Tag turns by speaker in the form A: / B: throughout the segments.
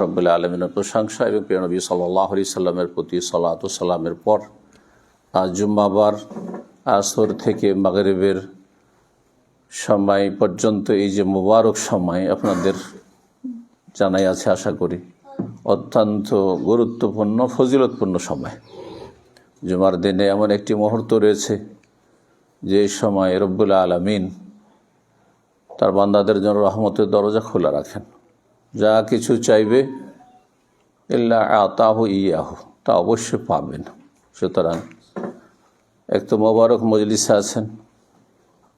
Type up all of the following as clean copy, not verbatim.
A: রব্বুল আলামিনের প্রশংসা এবং প্রিয় নবী সাল্লাল্লাহু আলাইহি সাল্লামের প্রতি সালাত ও সালামের পর আজ জুম্মাবার আসর থেকে মাগরিবের সময় পর্যন্ত এই যে মুবারক সময় আপনাদের জানাই আছে, আশা করি অত্যন্ত গুরুত্বপূর্ণ ফজিলতপূর্ণ সময়। জুমার দিনে এমন একটি মুহূর্ত রয়েছে যে সময় রব্বুল আলামিন তার বান্দাদের জন্য রহমতের দরজা খোলা রাখেন। যা কিছু চাইবে ইল্লা আতাহু ইয়াহু, তা অবশ্যই পাবেন। সুতরাং এক তো মোবারক মজলিসে আছেন,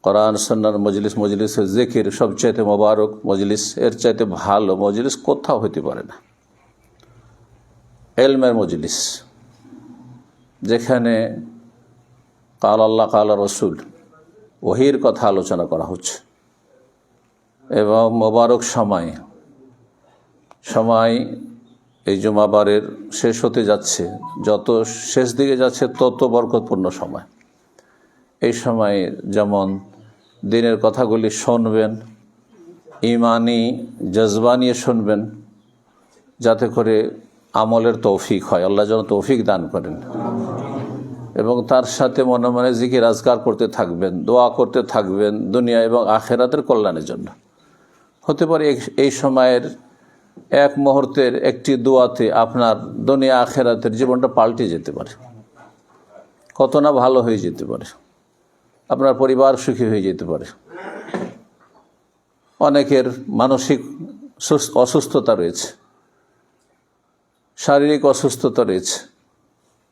A: কোরআন সুন্নাহর মজলিস, মজলিসের জিকির, সবচাইতে মোবারক মজলিস, এর চাইতে ভালো মজলিস কোথাও হইতে পারে না। ইলমের মজলিস, যেখানে কাল আল্লাহ কাল রসুল ওহির কথা আলোচনা করা হচ্ছে এবং মোবারক সময় এই জুমাবারের শেষ হতে যাচ্ছে, যত শেষ দিকে যাচ্ছে তত বরকতপূর্ণ সময়। এই সময়ে যেমন দিনের কথাগুলি শুনবেন, ইমানি জজবা নিয়ে শুনবেন, যাতে করে আমলের তৌফিক হয়। আল্লাহ যেন তৌফিক দান করেন। এবং তার সাথে মনে মনে জিকির আজকার করতে থাকবেন, দোয়া করতে থাকবেন দুনিয়া এবং আখেরাতের কল্যাণের জন্য। হতে পারে এই সময়ের এক মুহূর্তের একটি দোয়াতে আপনার দুনিয়া আখেরাতের জীবনটা পাল্টে যেতে পারে, কত না ভালো হয়ে যেতে পারে, আপনার পরিবার সুখী হয়ে যেতে পারে। অনেকের মানসিক অসুস্থতা রয়েছে, শারীরিক অসুস্থতা রয়েছে,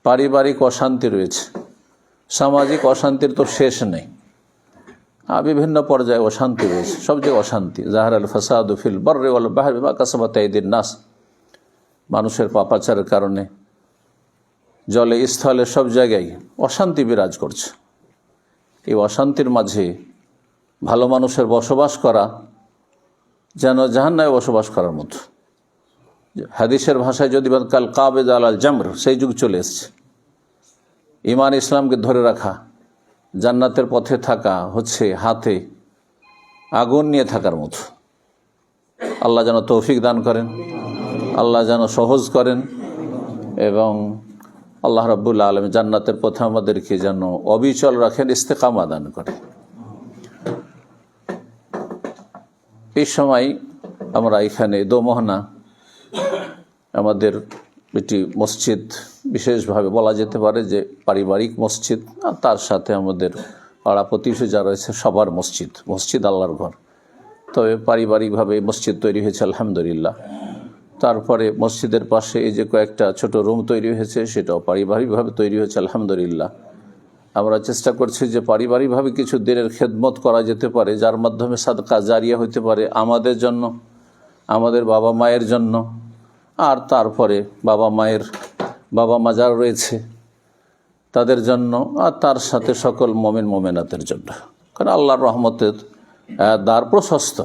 A: পারিবারিক অশান্তি রয়েছে, সামাজিক অশান্তির তো শেষ নেই। বিভিন্ন পর্যায়ে অশান্তি রয়েছে, সব জায়গায় অশান্তি। জাহার আল ফাসাদু ফিল বাররি ওয়াল বাহরি বিমা কাসাবাত আইদিন নাস, মানুষের পাপাচারের কারণে জলে স্থলে সব জায়গায় অশান্তি বিরাজ করছে। এই অশান্তির মাঝে ভালো মানুষের বসবাস করা যেন জাহান্নামে বসবাস করার মতো। হাদিসের ভাষায় যদি কাল কাবেজ আল জামর, সেই যুগ চলে এসছে। ইমান ইসলামকে ধরে রাখা, জান্নাতের পথে থাকা হচ্ছে হাতে আগুন নিয়ে থাকার মতো। আল্লাহ যেন তৌফিক দান করেন, আল্লাহ যেন সহজ করেন এবং আল্লাহ রাব্বুল আলামিন জান্নাতের পথে আমাদেরকে যেন অবিচল রাখেন, ইস্তেকামা দান করেন। এই সময় আমরা এখানে দোমোহনা আমাদের এটি মসজিদ, বিশেষভাবে বলা যেতে পারে যে পারিবারিক মসজিদ, আর তার সাথে আমাদের পাড়া প্রতিবেশী যা রয়েছে সবার মসজিদ। মসজিদ আল্লাহর ঘর, তবে পারিবারিকভাবে মসজিদ তৈরি হয়েছে আলহামদুলিল্লাহ। তারপরে মসজিদের পাশে এই যে কয়েকটা ছোট রুম তৈরি হয়েছে, সেটাও পারিবারিকভাবে তৈরি হয়েছে আলহামদুলিল্লাহ। আমরা চেষ্টা করছি যে পারিবারিকভাবে কিছু দিনের খেদমত করা যেতে পারে, যার মাধ্যমে সাদকা জারিয়া হতে পারে আমাদের জন্য, আমাদের বাবা মায়ের জন্য, আর তারপরে বাবা মা যারা রয়েছে তাদের জন্য, আর তার সাথে সকল মুমিন মুমিনাতের জন্য। কারণ আল্লাহর রহমতের দ্বার প্রশস্ত,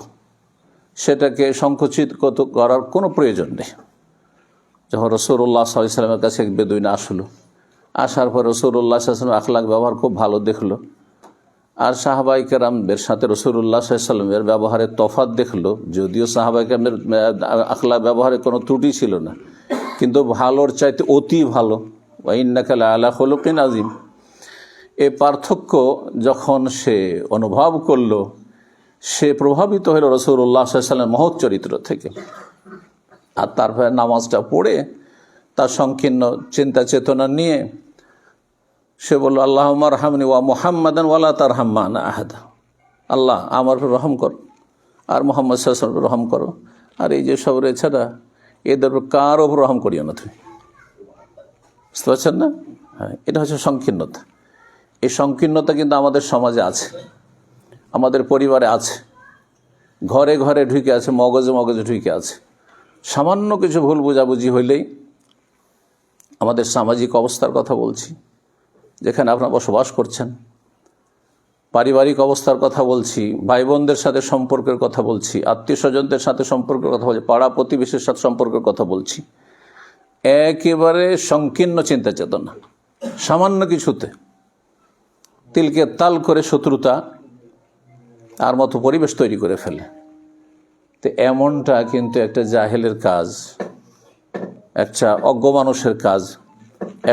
A: সেটাকে সংকুচিত করার কোনো প্রয়োজন নেই। যখন রাসূলুল্লাহ সাল্লাল্লাহু আলাইহি ওয়াসাল্লামের কাছে এক বেদুইন আসার পর রাসূলুল্লাহ সাল্লাল্লাহু আলাইহি ওয়াসাল্লাম আখলাক ব্যবহার খুব ভালো দেখলো, আর সাহাবায়ে কেরামদের সাথে রাসূলুল্লাহ সাল্লাল্লাহু আলাইহি ওয়াসাল্লামের ব্যবহারের তফাৎ দেখলো। যদিও সাহাবায়ে কেরামদের আখলাক ব্যবহারে কোনো ত্রুটি ছিল না, কিন্তু ভালোর চাইতে অতি ভালো। ওয়া ইন্নাকা লাআলা খুলুকিন আযীম, এই পার্থক্য যখন সে অনুভব করলো, সে প্রভাবিত হলো রাসূলুল্লাহ সাল্লাল্লাহু আলাইহি ওয়াসাল্লামের মহৎ চরিত্র থেকে। আর তারপরে নামাজটা পড়ে তার সংকীর্ণ চিন্তা চেতনা নিয়ে সে বলল, আল্লাহুম্মা আরহামনি ওয়া মুহাম্মাদান ওয়ালা তারহাম মা'না আহাদা। আল্লাহ আমার উপর রহম করো আর মুহাম্মদ সাল্লাল্লাহু আলাইহি ওয়াসাল্লামের রহম করো, আর এই যে সব রয়েছে না এদের কার উপর রহম করিও না তুমি। বুঝতে পারছেন না? হ্যাঁ, এটা হচ্ছে সংকীর্ণতা। এই সংকীর্ণতা কিন্তু আমাদের সমাজে আছে, আমাদের পরিবারে আছে, ঘরে ঘরে ঢুকে আছে, মগজে মগজে ঢুকে আছে। সামান্য কিছু ভুল বোঝাবুঝি হইলেই, আমাদের সামাজিক অবস্থার কথা বলছি, যেখানে আপনারা বসবাস করছেন, পারিবারিক অবস্থার কথা বলছি, ভাই বোনদের সাথে সম্পর্কের কথা বলছি, আত্মীয় স্বজনদের সাথে সম্পর্কের কথা বলছি, পাড়া প্রতিবেশীর সাথে সম্পর্কের কথা বলছি। একেবারে সংকীর্ণ চিন্তা চেতনা, সামান্য কিছুতে তিলকে তাল করে শত্রুতা আর মতো পরিবেশ তৈরি করে ফেলে। তো এমনটা কিন্তু একটা জাহেলের কাজ, একটা অজ্ঞ মানুষের কাজ,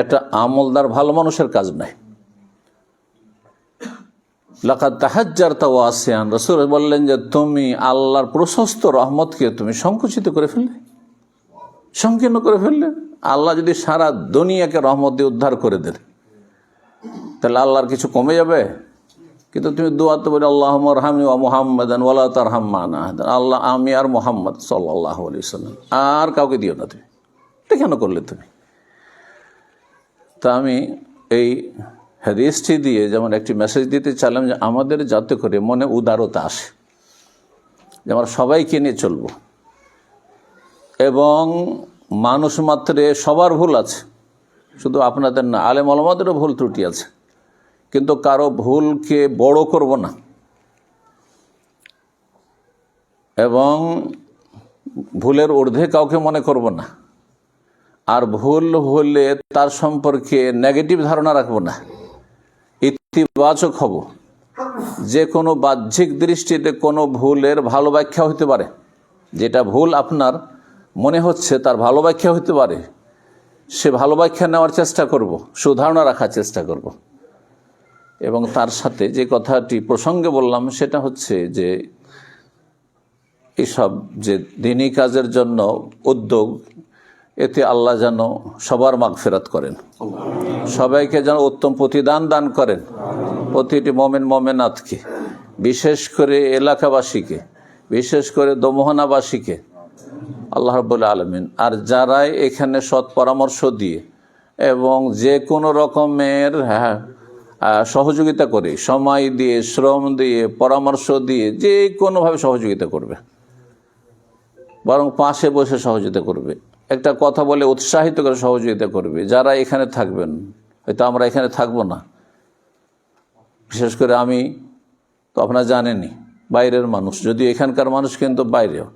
A: একটা আমলদার ভালো মানুষের কাজ নয়। লাকাদ তাহাজ্জারতা ওয়াসিআন, রাসূল বললেন যে তুমি আল্লাহর প্রশস্ত রহমতকে তুমি সংকুচিত করে ফেললে, সংকীর্ণ করে ফেললে। আল্লাহ যদি সারা দুনিয়াকে রহমত দিয়ে উদ্ধার করে দেন তাহলে আল্লাহর কিছু কমে যাবে? কিন্তু তুমি দোয়াতে বলে আল্লাহুম্মা আরহামনি ওয়া মুহাম্মাদান ওয়ালা তারহাম মা'না আহাদান, আল্লাহ আমি আর মুহাম্মদ সাল্লাল্লাহু আলাইহি ওয়াসাল্লাম, আর কাউকে দিও না। তুমি এটা কেন করলে তুমি? তা আমি এই হাদিসটি দিয়ে যেমন একটি মেসেজ দিতে চাইলাম যে আমাদের যাতে করে মনে উদারতা আসে, যে আমরা সবাইকে নিয়ে চলব, এবং মানুষ মাত্রে সবার ভুল আছে, শুধু আপনাদের না, আলেম ওলামাদেরও ভুল ত্রুটি আছে, কিন্তু কারো ভুলকে বড় করব না এবং ভুলের ঊর্ধ্বে কাউকে মনে করব না, আর ভুল হলে তার সম্পর্কে নেগেটিভ ধারণা রাখব না, ইতিবাচক হব। যে কোনো বাহ্যিক দৃষ্টিতে কোনো ভুলের ভালো ব্যাখ্যা হতে পারে, যেটা ভুল আপনার মনে হচ্ছে তার ভালো ব্যাখ্যা হতে পারে, সে ভালো ব্যাখ্যা নেওয়ার চেষ্টা করব, সুধারণা রাখার চেষ্টা করব। এবং তার সাথে যে কথাটি প্রসঙ্গে বললাম সেটা হচ্ছে যে এসব যে দ্বীনি কাজের জন্য উদ্যোগ, এতে আল্লাহ যেন সবার মাগফিরাত করেন, সবাইকে যেন উত্তম প্রতিদান দান করেন, প্রতিটি মোমেন মোমেনাতকে, বিশেষ করে এলাকাবাসীকে, বিশেষ করে দমোহনাবাসীকে আল্লাহ রাব্বুল আলামিন। আর যারাই এখানে সৎ পরামর্শ দিয়ে এবং যে কোনো রকমের সহযোগিতা করে, সময় দিয়ে, শ্রম দিয়ে, পরামর্শ দিয়ে, যে কোনোভাবে সহযোগিতা করবে, বরং পাশে বসে সহযোগিতা করবে, একটা কথা বলে উৎসাহিত করে সহযোগিতা করবে। যারা এখানে থাকবেন, হয়তো আমরা এখানে থাকবো না, বিশেষ করে আমি তো আপনারা জানেনই বাইরের মানুষ, যদিও এখানকার মানুষ কিন্তু বাইরেও,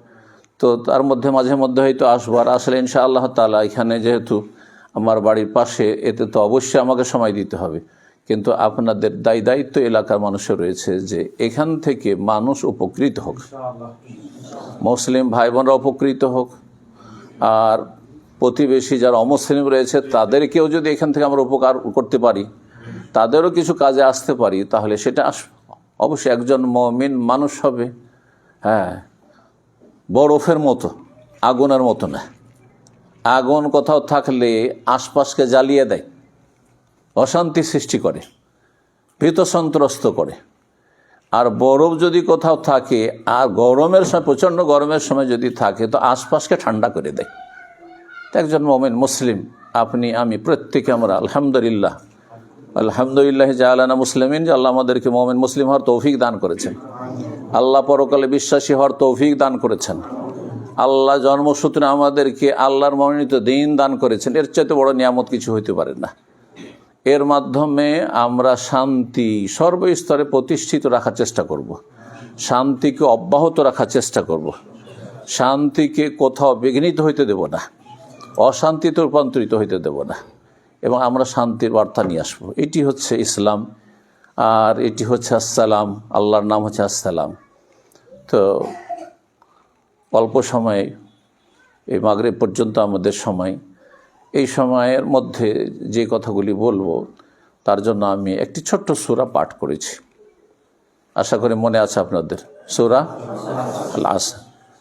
A: তো তার মধ্যে মাঝে মধ্যে হয়তো আসবো। আর আসলে ইনশাআল্লাহ তাআলা এখানে যেহেতু আমার বাড়ির পাশে, এতে তো অবশ্যই আমাকে সময় দিতে হবে, কিন্তু আপনাদের দায়িত্ব এলাকার মানুষের রয়েছে যে এখান থেকে মানুষ উপকৃত হোক, মুসলিম ভাই বোনরা উপকৃত হোক, আর প্রতিবেশী যারা অমুসলিম রয়েছে তাদেরকেও যদি এখান থেকে আমরা উপকার করতে পারি, তাদেরও কিছু কাজে আসতে পারি, তাহলে সেটা অবশ্যই একজন মুমিন মানুষ হবে। হ্যাঁ, বরফের মতো, আগুনের মতো না। আগুন কোথাও থাকলে আশপাশকে জ্বালিয়ে দেয়, অশান্তি সৃষ্টি করে, ভীত সন্ত্রস্ত করে। আর বরফ যদি কোথাও থাকে, আর গরমের সময়, প্রচণ্ড গরমের সময় যদি থাকে, তো আশপাশকে ঠান্ডা করে দেয়। একজন মুমিন মুসলিম, আপনি আমি প্রত্যেকে আমরা আলহামদুলিল্লাহ, আলহামদুলিল্লাহ জাআলানা মুসলিমিন, যে আল্লাহ আমাদেরকে মুমিন মুসলিম হওয়ার তৌফিক দান করেছেন, আল্লাহ পরকালে বিশ্বাসী হওয়ার তৌফিক দান করেছেন, আল্লাহ জন্মসূত্রে আমাদেরকে আল্লাহর মনোনীত দিন দান করেছেন। এর চাইতে বড় নিয়ামত কিছু হইতে পারে না। এর মাধ্যমে আমরা শান্তি সর্বস্তরে প্রতিষ্ঠিত রাখার চেষ্টা করব, শান্তিকে অব্যাহত রাখার চেষ্টা করব, শান্তিকে কোথাও বিঘ্নিত হইতে দেব না, অশান্তিতে রূপান্তরিত হইতে দেব না, এবং আমরা শান্তির বার্তা নিয়ে আসবো। এটি হচ্ছে ইসলাম, আর এটি হচ্ছে আসসালাম, আল্লাহর নাম হচ্ছে আসসালাম। তো অল্প সময়ে, এই মাগরিব পর্যন্ত আমাদের সময়, এই সময়ের মধ্যে যে কথাগুলি বলবো তার জন্য আমি একটি ছোট্ট সূরা পাঠ করেছি, আশা করি মনে আছে আপনাদের। সূরা আল আসর।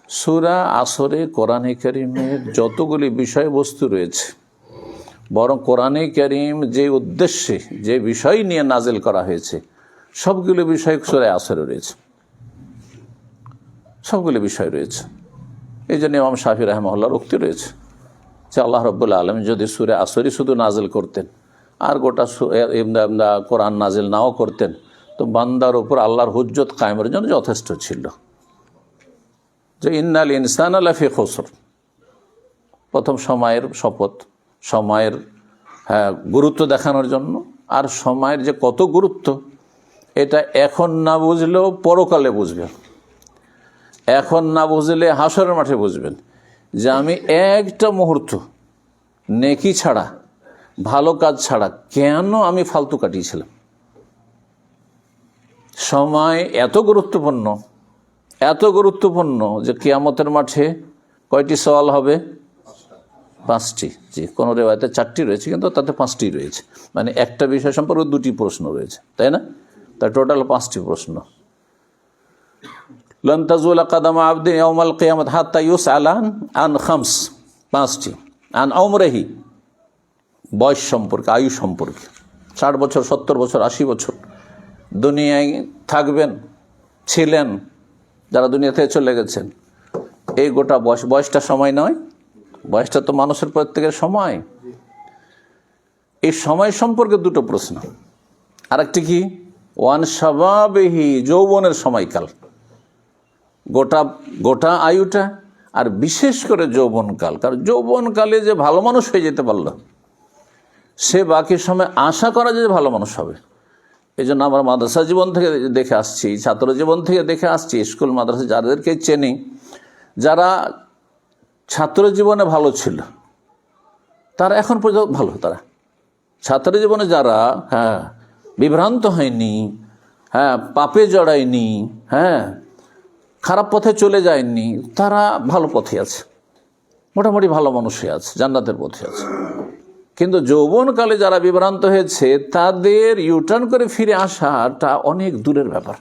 A: সূরা আসরে কোরআনে কারীমের যতগুলি বিষয়বস্তু রয়েছে, বরং কোরআনে কারীম যে উদ্দেশ্যে, যে বিষয় নিয়ে নাজিল করা হয়েছে, সবগুলো বিষয় সূরা আসরে রয়েছে, সবগুলো বিষয় রয়েছে। এই জন্য ইমাম শাফি রাহিমাহুল্লাহর উক্তি রয়েছে যে আল্লাহ রাব্বুল আলামিন যদি সূরা আসরই শুধু নাজিল করতেন, আর গোটা কোরআন নাজিল নাও করতেন, তো বান্দার উপর আল্লাহর হুজ্জত কায়েমের জন্য যথেষ্ট ছিল। যে ইন্নাল ইনসানা লাফি খুসর, প্রথম সময়ের শপথ, সময়ের গুরুত্ব দেখানোর জন্য। আর সময়ের যে কত গুরুত্ব, এটা এখন না বুঝলেও পরকালে বুঝবেন, এখন না বুঝলে হাসরের মাঠে বুঝবেন যে আমি একটা মুহূর্ত নেকি ছাড়া, ভালো কাজ ছাড়া কেন আমি ফালতু কাটিয়েছিলাম। সময় এত গুরুত্বপূর্ণ, এত গুরুত্বপূর্ণ যে কিয়ামতের মাঠে কয়টি সওয়াল হবে? 5টি, জি, কোনো রেওয়ায়তে 4টি রয়েছে, কিন্তু তাতে 5টি রয়েছে, মানে একটা বিষয় সম্পর্কে 2টি প্রশ্ন রয়েছে, তাই না? তার টোটাল 5টি প্রশ্ন। লান তাজুলা কাদামা আবদি ইয়াউমাল কিয়ামাত হাত্তা ইউসআলা আন খামস, 5টি। আন উমরিহি, বয়স সম্পর্কে, আয়ু সম্পর্কে, 60 বছর, 70 বছর, 80 বছর দুনিয়ায় থাকবেন, ছিলেন, যারা দুনিয়া থেকে চলে গেছেন, এই গোটা বয়সটা সময় নয়, বয়সটা তো মানুষের প্রত্যেকের সময়। এই সময় সম্পর্কে 2টো প্রশ্ন। আরেকটি কি? ওয়ান শাবাবিহি, যৌবনের সময়কাল, গোটা আয়ুটা, আর বিশেষ করে যৌবনকাল। কারণ যৌবনকালে যে ভালো মানুষ হয়ে যেতে পারলো, সে বাকি সময় আশা করা যে ভালো মানুষ হবে। এই জন্য আমরা মাদ্রাসা জীবন থেকে দেখে আসছি, ছাত্র জীবন থেকে দেখে আসছি, স্কুল মাদ্রাসা যাদেরকে চেনি, যারা ছাত্র জীবনে ভালো ছিল তারা এখন পর্যন্ত ভালো। তারা ছাত্র জীবনে যারা বিভ্রান্ত হয়নি, পাপে জড়ায়নি, খারাপ পথে চলে যায়নি, তারা ভালো পথে আছে, মোটামুটি ভালো মানুষই আছে, জান্নাতের পথে আছে। কিন্তু যৌবনকালে যারা বিভ্রান্ত হয়েছে তাদের ইউটার্ন করে ফিরে আসাটা অনেক দূরের ব্যাপার।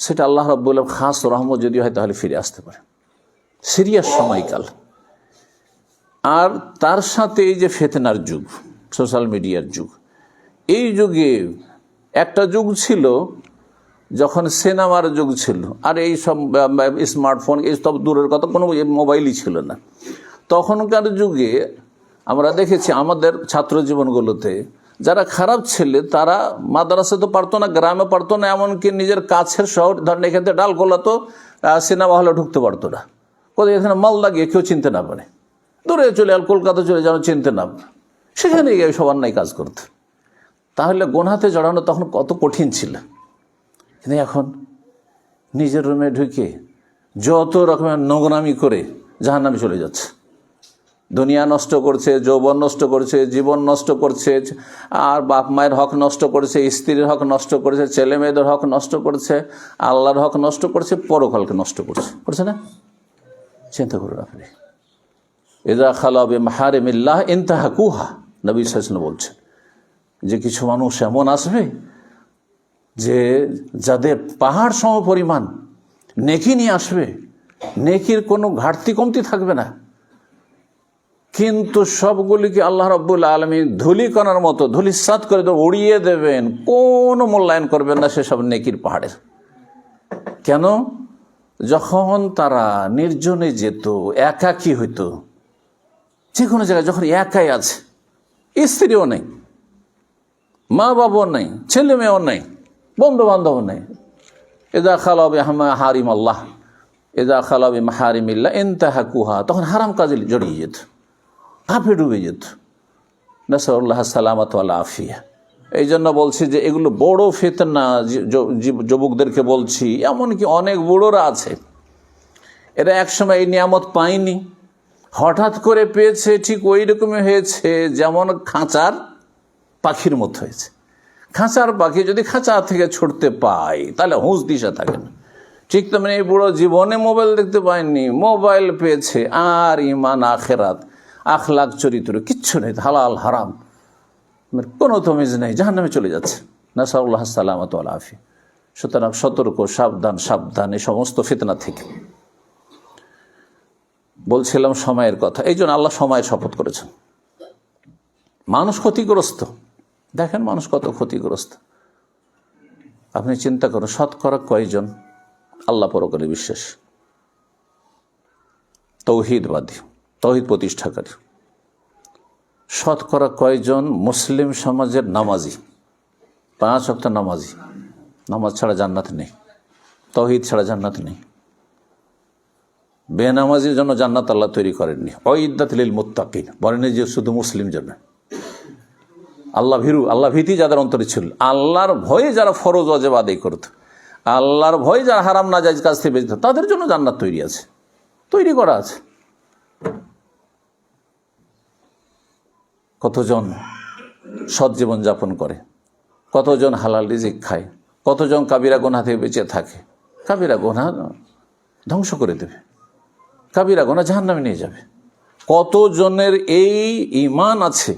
A: সেটা আল্লাহ রাব্বুল খাস রহমত যদি হয় তাহলে ফিরে আসতে পারে। সিরিয়াস সময়কাল। আর তার সাথে এই যে ফিতনার যুগ, সোশ্যাল মিডিয়ার যুগ, এই যুগে একটা যুগ ছিল যখন সিনেমার যুগ ছিল, আর এই সব স্মার্টফোন এই সব দূরের কথা, কোনো মোবাইলই ছিল না। তখনকার যুগে আমরা দেখেছি আমাদের ছাত্র জীবনগুলোতে যারা খারাপ ছেলে তারা মাদ্রাসা তো পারতো না, গ্রামে পারতো না, এমনকি নিজের কাছের শহর, ধরেন এখান থেকে ডালগোলা তো সিনেমা হলে ঢুকতে পারতো না, কোথায় এখানে মালদা গিয়ে কেউ চিনতে না পারে, দূরে চলে আর কলকাতা চলে যেন চিনতে না পারে, সেখানে গিয়ে সবার নাই কাজ করতে। তাহলে গোনাতে জড়ানো তখন কত কঠিন ছিল। কিন্তু এখন নিজের রুমে ঢুকে যত রকমের নোংরামি করে জাহান্নামে চলে যাচ্ছে। দুনিয়া নষ্ট করছে, যৌবন নষ্ট করছে, জীবন নষ্ট করছে, আর বাপ মায়ের হক নষ্ট করছে, স্ত্রীর হক নষ্ট করছে, ছেলে মেয়েদের হক নষ্ট করছে, আল্লাহর হক নষ্ট করছে, পরকালকে নষ্ট করছে না? চিন্তা করুন আপনি। ইযা খালা বিমাহারিমিল্লাহ ইনতাহাকুহা, নবী সাল্লাল্লাহু আলাইহি ওয়াসাল্লাম বলছেন যে কিছু মানুষ এমন আসবে যে যাদের পাহাড় সম পরিমাণ নেকি নিয়ে আসবে, নেকির কোনো ঘাটতি কমতি থাকবে না, কিন্তু সবগুলিকে আল্লাহ রাব্বুল আলামিন ধূলিকণার মতো ধূলিসাৎ করে উড়িয়ে দেবেন, কোনো মূল্যায়ন করবেন না সেসব নেকির পাহাড়ের। কেন? যখন তারা নির্জনে যেত, একাকী হইতো, যে কোনো জায়গায় যখন একাই আছে, স্ত্রীও নেই, মা বাবাও নেই, ছেলে মেয়েও নেই, বন্ধু বান্ধব নেই, ইযা খালা বিমাহারিম আল্লাহ, ইযা খালা বিমাহারিমিল্লাহ ইনতাহাকুহা, তখন হারাম কাজে জড়িয়ে যেত, পাপে ডুবে যেত। নাসাল্লাহ সালামাত ওয়াল আফিয়া। এই জন্য বলছি যে এগুলো বড় ফিতনা, যুবকদেরকে বলছি, এমনকি অনেক বুড়োরা আছে, এরা একসময় এই নিয়ামত পায়নি, হঠাৎ করে পেয়েছে, ঠিক ওই রকমই হয়েছে যেমন খাঁচার পাখির মতো হয়েছে। খাঁচার পাখি যদি খাঁচা থেকে ছুটতে পায় তাহলে হুঁশ দিশা থাকে না, ঠিক তেমনি এই বুড়ো জীবনে মোবাইল দেখতে পায়নি, মোবাইল পেয়েছে, আর ইমান আখেরাত আখলাক চরিত্র কিচ্ছু নেই, হালাল হারাম কোনো তমিজ নেই, জাহান্নামে চলে যাচ্ছে। নাসাল্লাহ সালামাত ওয়াল আফিয়া। সুতরাং সতর্ক, সাবধান সাবধান এই সমস্ত ফিতনা থেকে। বলছিলাম সময়ের কথা, এই জন্য আল্লাহ সময়ের শপথ করেছেন। মানুষ ক্ষতিগ্রস্ত, দেখেন মানুষ কত ক্ষতিগ্রস্ত। আপনি চিন্তা করুন, শতকরা কয়জন আল্লাহ পরকালে বিশ্বাস, তৌহিদবাদী, তৌহিদ প্রতিষ্ঠাকারী? শতকরা কয়জন মুসলিম সমাজের নামাজি, 5 ওয়াক্ত নামাজি? নামাজ ছাড়া জান্নাত নেই, তৌহিদ ছাড়া জান্নাত নেই। বেনামাজির জন্য জান্নাত আল্লাহ তৈরি করেননি। উইদ্দাত লিল মুত্তাকিন, বলেন যে শুধু মুসলিম জন্য। আল্লাহ ভীরু, আল্লাহ ভীতি যাদের অন্তরে ছিল, আল্লাহর ভয়ে যারা ফরজ ওয়াজিব আদায় করত, আল্লাহর ভয়ে যারা হারাম নাজায়েজ কাজ থেকে বেঁচে, তাদের জন্য জান্নাত তৈরি আছে, তৈরি করা আছে। কতজন সৎ জীবন যাপন করে, কতজন হালাল রিজিক খায়, কতজন কাবিরা গুনাহ থেকে বেঁচে থাকে। কাবিরা গুনাহ ধ্বংস করে দেবে, কাবিরা গুনাহ জাহান্নামে নিয়ে যাবে। কতজনের এই ঈমান আছে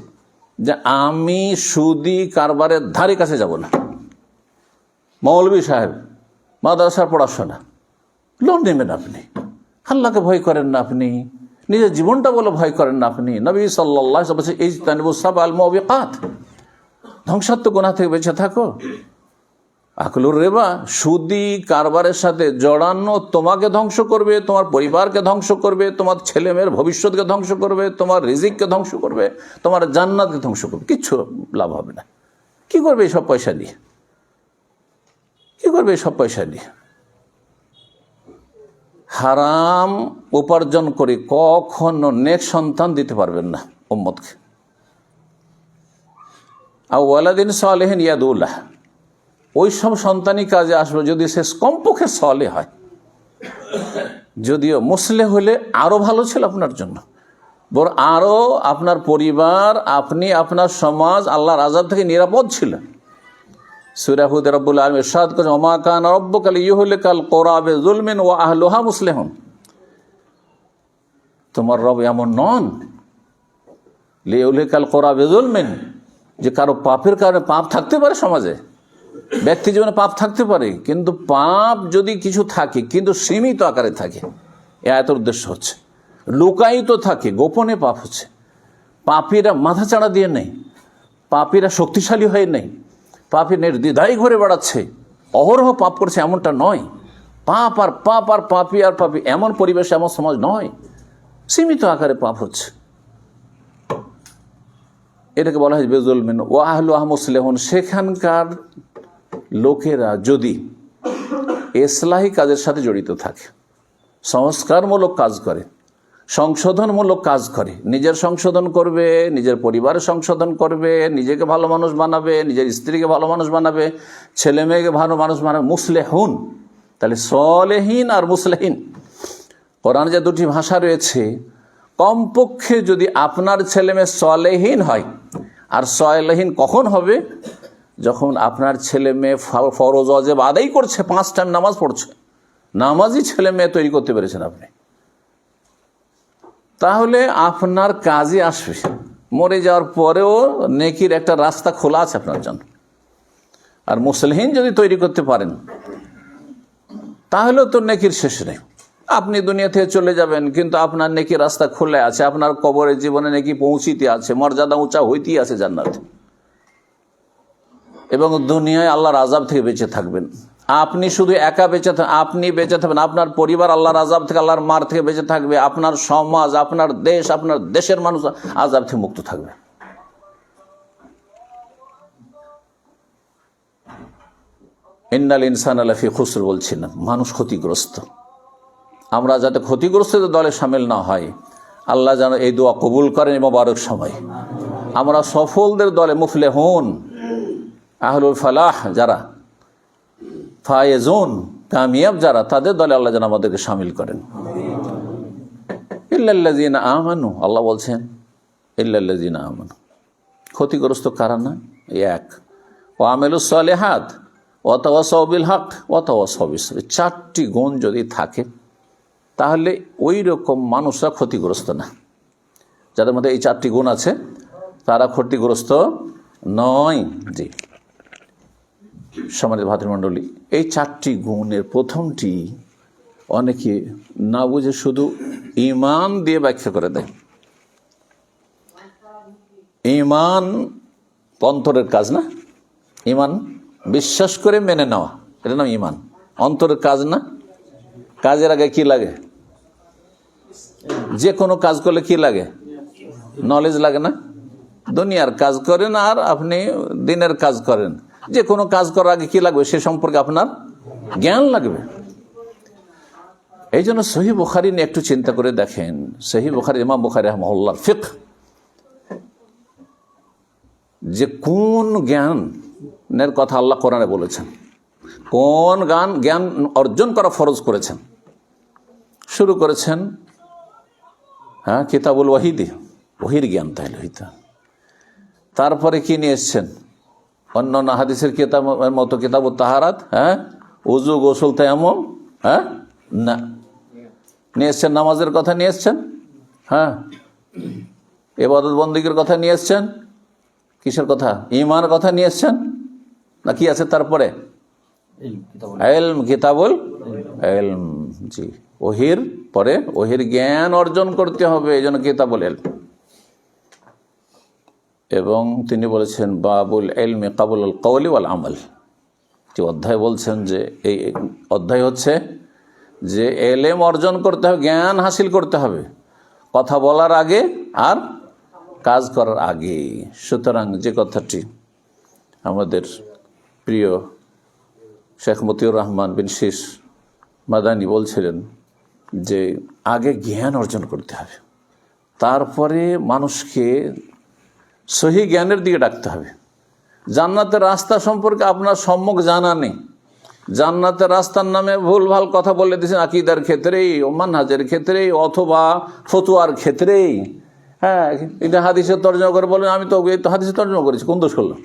A: যে আমি সুদি কারবারের ধারে কাছে যাব না? মৌলভী সাহেব, মাদ্রাসার পড়াশোনা, লোন নেবেন আপনি, আল্লাহকে ভয় করেন না আপনি, নিজের জীবনটা বলে ভয় করেন না আপনি। নবী সাল্লাল্লাহু আলাইহি ওয়াসাল্লাম ইজতানিবু সাবআল মুবিকাত, ধ্বংসাত্মক গুনাহ থেকে বেঁচে থাকো। আকলুর রিবা, সুদি কারবারের সাথে জড়ানো তোমাকে ধ্বংস করবে, তোমার পরিবারকে ধ্বংস করবে, তোমার ছেলে মেয়ের ভবিষ্যৎকে ধ্বংস করবে, তোমার রিজিককে ধ্বংস করবে, তোমার জান্নাতকে ধ্বংস করবে। কিচ্ছু লাভ হবে না। কি করবে এইসব পয়সা নিয়ে? কি করবে এইসব পয়সা নিয়ে? হারাম উপার্জন করে কখনো নেক সন্তান দিতে পারবেন না উম্মতকে। আও ওয়ালাদিন সালেহিন ইয়াদুল্লাহ, ওই সব সন্তানই কাজে আসবে যদি সে কমপক্ষে সলে হয়। যদিও মুসলে হলে আরো ভালো ছিল আপনার জন্য, বরং আরো আপনার পরিবার, আপনি, আপনার সমাজ আল্লাহর আযাব থেকে নিরাপদ ছিল। সূরা হুদ রব্বুল আলামিন ইরশাদ করেন, ওমা কানা রাব্বুকা লিইহলিকাল কুরা বিযুলমিন ওয়া আহলুহা মুসলিহুন। তোমার রব এমন নন লিইহলিকাল কুরা বিযুলমিন, যে কারো পাপের কারণে পাপ থাকতে পারে সমাজে, ব্যক্তি জীবনে পাপ থাকতে পারে, কিন্তু পাপ যদি কিছু থাকে কিন্তু সীমিত আকারে থাকে, এ আয়াতের উদ্দেশ্য হচ্ছে লুকায়িত থাকে, গোপনে পাপ হচ্ছে। পাপীরা মাথা চাড়া দিয়ে নেই, পাপীরা শক্তিশালী হয়ে নেই, পাপী নির্দ্বিধায় ঘুরে বেড়াচ্ছে, অহরহ পাপ করছে, এমনটা নয়। পাপ আর পাপ আর পাপী আর পাপী, এমন পরিবেশ, এমন সমাজ নয়, সীমিত আকারে পাপ হচ্ছে। এটাকে বলা হয় বেজুলমিন ওয়া আহলুহা মুসলিহুন। সেখানকার লোকেরা যদি ইসলাহি কাজের সাথে জড়িত থাকে, সংস্কারমূলক কাজ করে, সংশোধনমূলক কাজ করে, নিজের সংশোধন করবে, নিজের পরিবারের সংশোধন করবে, নিজেকে ভালো মানুষ বানাবে, নিজের স্ত্রীকে ভালো মানুষ বানাবে, ছেলে মেয়েকে ভালো মানুষ বানাবে, মুসলেহুন। তাহলে সলেহীন আর মুসলেহীন, কোরআনে যে দুটি ভাষা রয়েছে, কমপক্ষে যদি আপনার ছেলে মেয়ে সলেহীন হয়, আর সলেহীন কখন হবে? যখন আপনার ছেলে মেয়ে ফরজ ওয়াজিব আদায় করছে, 5 টাইম নামাজ পড়ছে, নামাজি ছেলে মেয়ে তৈরি করতে পেরেছেন আপনি, তাহলে আপনার কাজে আসবে। মরে যাওয়ার পরেও নেকির একটা রাস্তা খোলা আছে আপনার জন্য। আর মুসলিহীন যদি তৈরি করতে পারেন, তাহলেও তো নেকির শেষ নেই। আপনি দুনিয়া থেকে চলে যাবেন, কিন্তু আপনার নেকির রাস্তা খোলা আছে, আপনার কবরের জীবনে নেকি পৌঁছিতে আছে, মর্যাদা উঁচা হইতেই আছে জান্নাতে, এবং দুনিয়ায় আল্লাহর আযাব থেকে বেঁচে থাকবেন। আপনি শুধু একা বেঁচে আপনি বেঁচে থাকবেন, আপনার পরিবার আল্লাহর আযাব থেকে, আল্লাহর মার থেকে বেঁচে থাকবে, আপনার সমাজ, আপনার দেশ, আপনার দেশের মানুষ আযাব থেকে মুক্ত থাকবে। ইন্নাল ইনসানা লাফি খুসর বলছিলাম, মানুষ ক্ষতিগ্রস্ত। আমরা যাতে ক্ষতিগ্রস্তদের দলে শামিল না হয়, আল্লাহ যেন এই দোয়া কবুল করেন। মোবারক সময় আমরা সফলদের দলে, মুফলিহুন, আহলুল ফালাহ যারা, ফায়েজুন, কামিয়াব যারা, তাদের দলে আল্লাহ যেন আমাদেরকে শামিল করেন। ইল্লাল্লাযিনা আমানু, আল্লাহ বলছেন ইল্লাল্লাযিনা আমানু। ক্ষতিগ্রস্ত কারা না? এক, ওয়া আমিলুস সালিহাত ওয়া তাওয়াসাউ বিল হক ওয়া তাওয়াসাউ বিস সবর। 4টি গুণ যদি থাকে, তাহলে ওই রকম মানুষরা ক্ষতিগ্রস্ত না। যাদের মধ্যে এই 4টি গুণ আছে, তারা ক্ষতিগ্রস্ত নয়। জি সম্মানিত ভাতৃমণ্ডলী, এই 4টি গুণের প্রথমটি অনেকে না বুঝে শুধু ঈমান দিয়ে ব্যাখ্যা করে দেয়। ঈমান অন্তরের কাজ না, ঈমান বিশ্বাস করে মেনে নেওয়া, এটা নাম ঈমান। অন্তরের কাজ না। কাজের আগে কি লাগে? যে কোনো কাজ করলে কি লাগে? নলেজ লাগে না? দুনিয়ার কাজ করেন আর আপনি দিনের কাজ করেন, যে কোনো কাজ করার আগে কি লাগবে? সে সম্পর্কে আপনার জ্ঞান লাগবে। এই জন্য সহিহ বুখারী নিয়ে একটু চিন্তা করে দেখেন। সহিহ বুখারী, ইমাম বুখারী রাহিমাহুল্লাহর ফিকহ, যে কোন জ্ঞানের কথা আল্লাহ কোরআনে বলেছেন, কোন জ্ঞান অর্জন করা ফরজ করেছেন, শুরু করেছেন কিতাবুল ওয়াহিদি, ওহির জ্ঞান তাহলে হইতে। তারপরে কি নিয়ে এসছেন? অন্যান্য হাদিসের কিতাবের মতো কিতাবুত তাহারাত, উযু, গোসল, তায়াম্মুম, না নিয়ে এসছেন। নামাজের কথা নিয়ে এসছেন, ইবাদত বন্দেগীর কথা নিয়ে এসছেন, কিসের কথা? ঈমানের কথা নিয়ে এসছেন না কি আছে তারপরে? ইলম, কিতাবুল ইলম। জি, ওহির পরে ওহির জ্ঞান অর্জন করতে হবে, এই জন্য কিতাবুল ইলম। এবং তিনি বলেছেন বাবুল ইলমি কাবুলুল কওলি ওয়াল আমল। যে অধ্যায় বলছেন যে এই অধ্যায় হচ্ছে যে এলেম অর্জন করতে হবে, জ্ঞান হাসিল করতে হবে কথা বলার আগে আর কাজ করার আগে। সুতরাং যে কথাটি আমাদের প্রিয় শেখ মতিউর রহমান বিন শীশ মাদানী বলছিলেন যে আগে জ্ঞান অর্জন করতে হবে, তারপরে মানুষকে সহি জ্ঞানের দিকে ডাকতে হবে। জান্নাতের রাস্তা সম্পর্কে আপনার সম্যক জানা নেই, জান্নাতের রাস্তার নামে ভুলভাল কথা বলে দিয়েছেন আকীদার ক্ষেত্রেই, মানহাজের ক্ষেত্রেই, অথবা ফতুয়ার ক্ষেত্রেই। হ্যাঁ, এটা হাদিসের তর্জমা করে বলেন, আমি তো এই তো হাদিসের তর্জমা করেছি, কোন দোষ করলাম?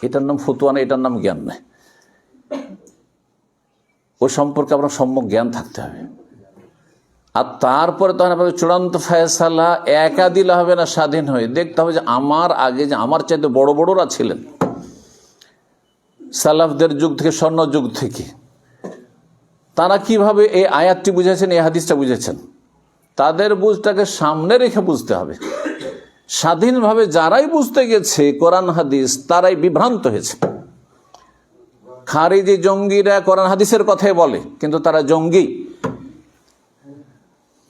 A: এটার নাম ফতুয়া না, এটার নাম জ্ঞান নয়। ওই সম্পর্কে আপনার সম্যক জ্ঞান থাকতে হবে। আর তারপরে তখন আপনাকে চূড়ান্ত ফয়সালা একা দিলে হবে না, স্বাধীন হয়ে দেখতে হবে যে আমার আগে যে আমার চাইতে বড় বড়রা ছিলেন সালাফদের যুগ থেকে, স্বর্ণ যুগ থেকে, তারা কিভাবে এই আয়াতটি বুঝেছেন, এই হাদিসটা বুঝেছেন, তাদের বুঝটাকে সামনে রেখে বুঝতে হবে। স্বাধীনভাবে যারাই বুঝতে গেছে কোরআন হাদিস, তারাই বিভ্রান্ত হয়েছে। খারিজি জঙ্গিরা কোরআন হাদিসের কথাই বলে, কিন্তু তারা জঙ্গি।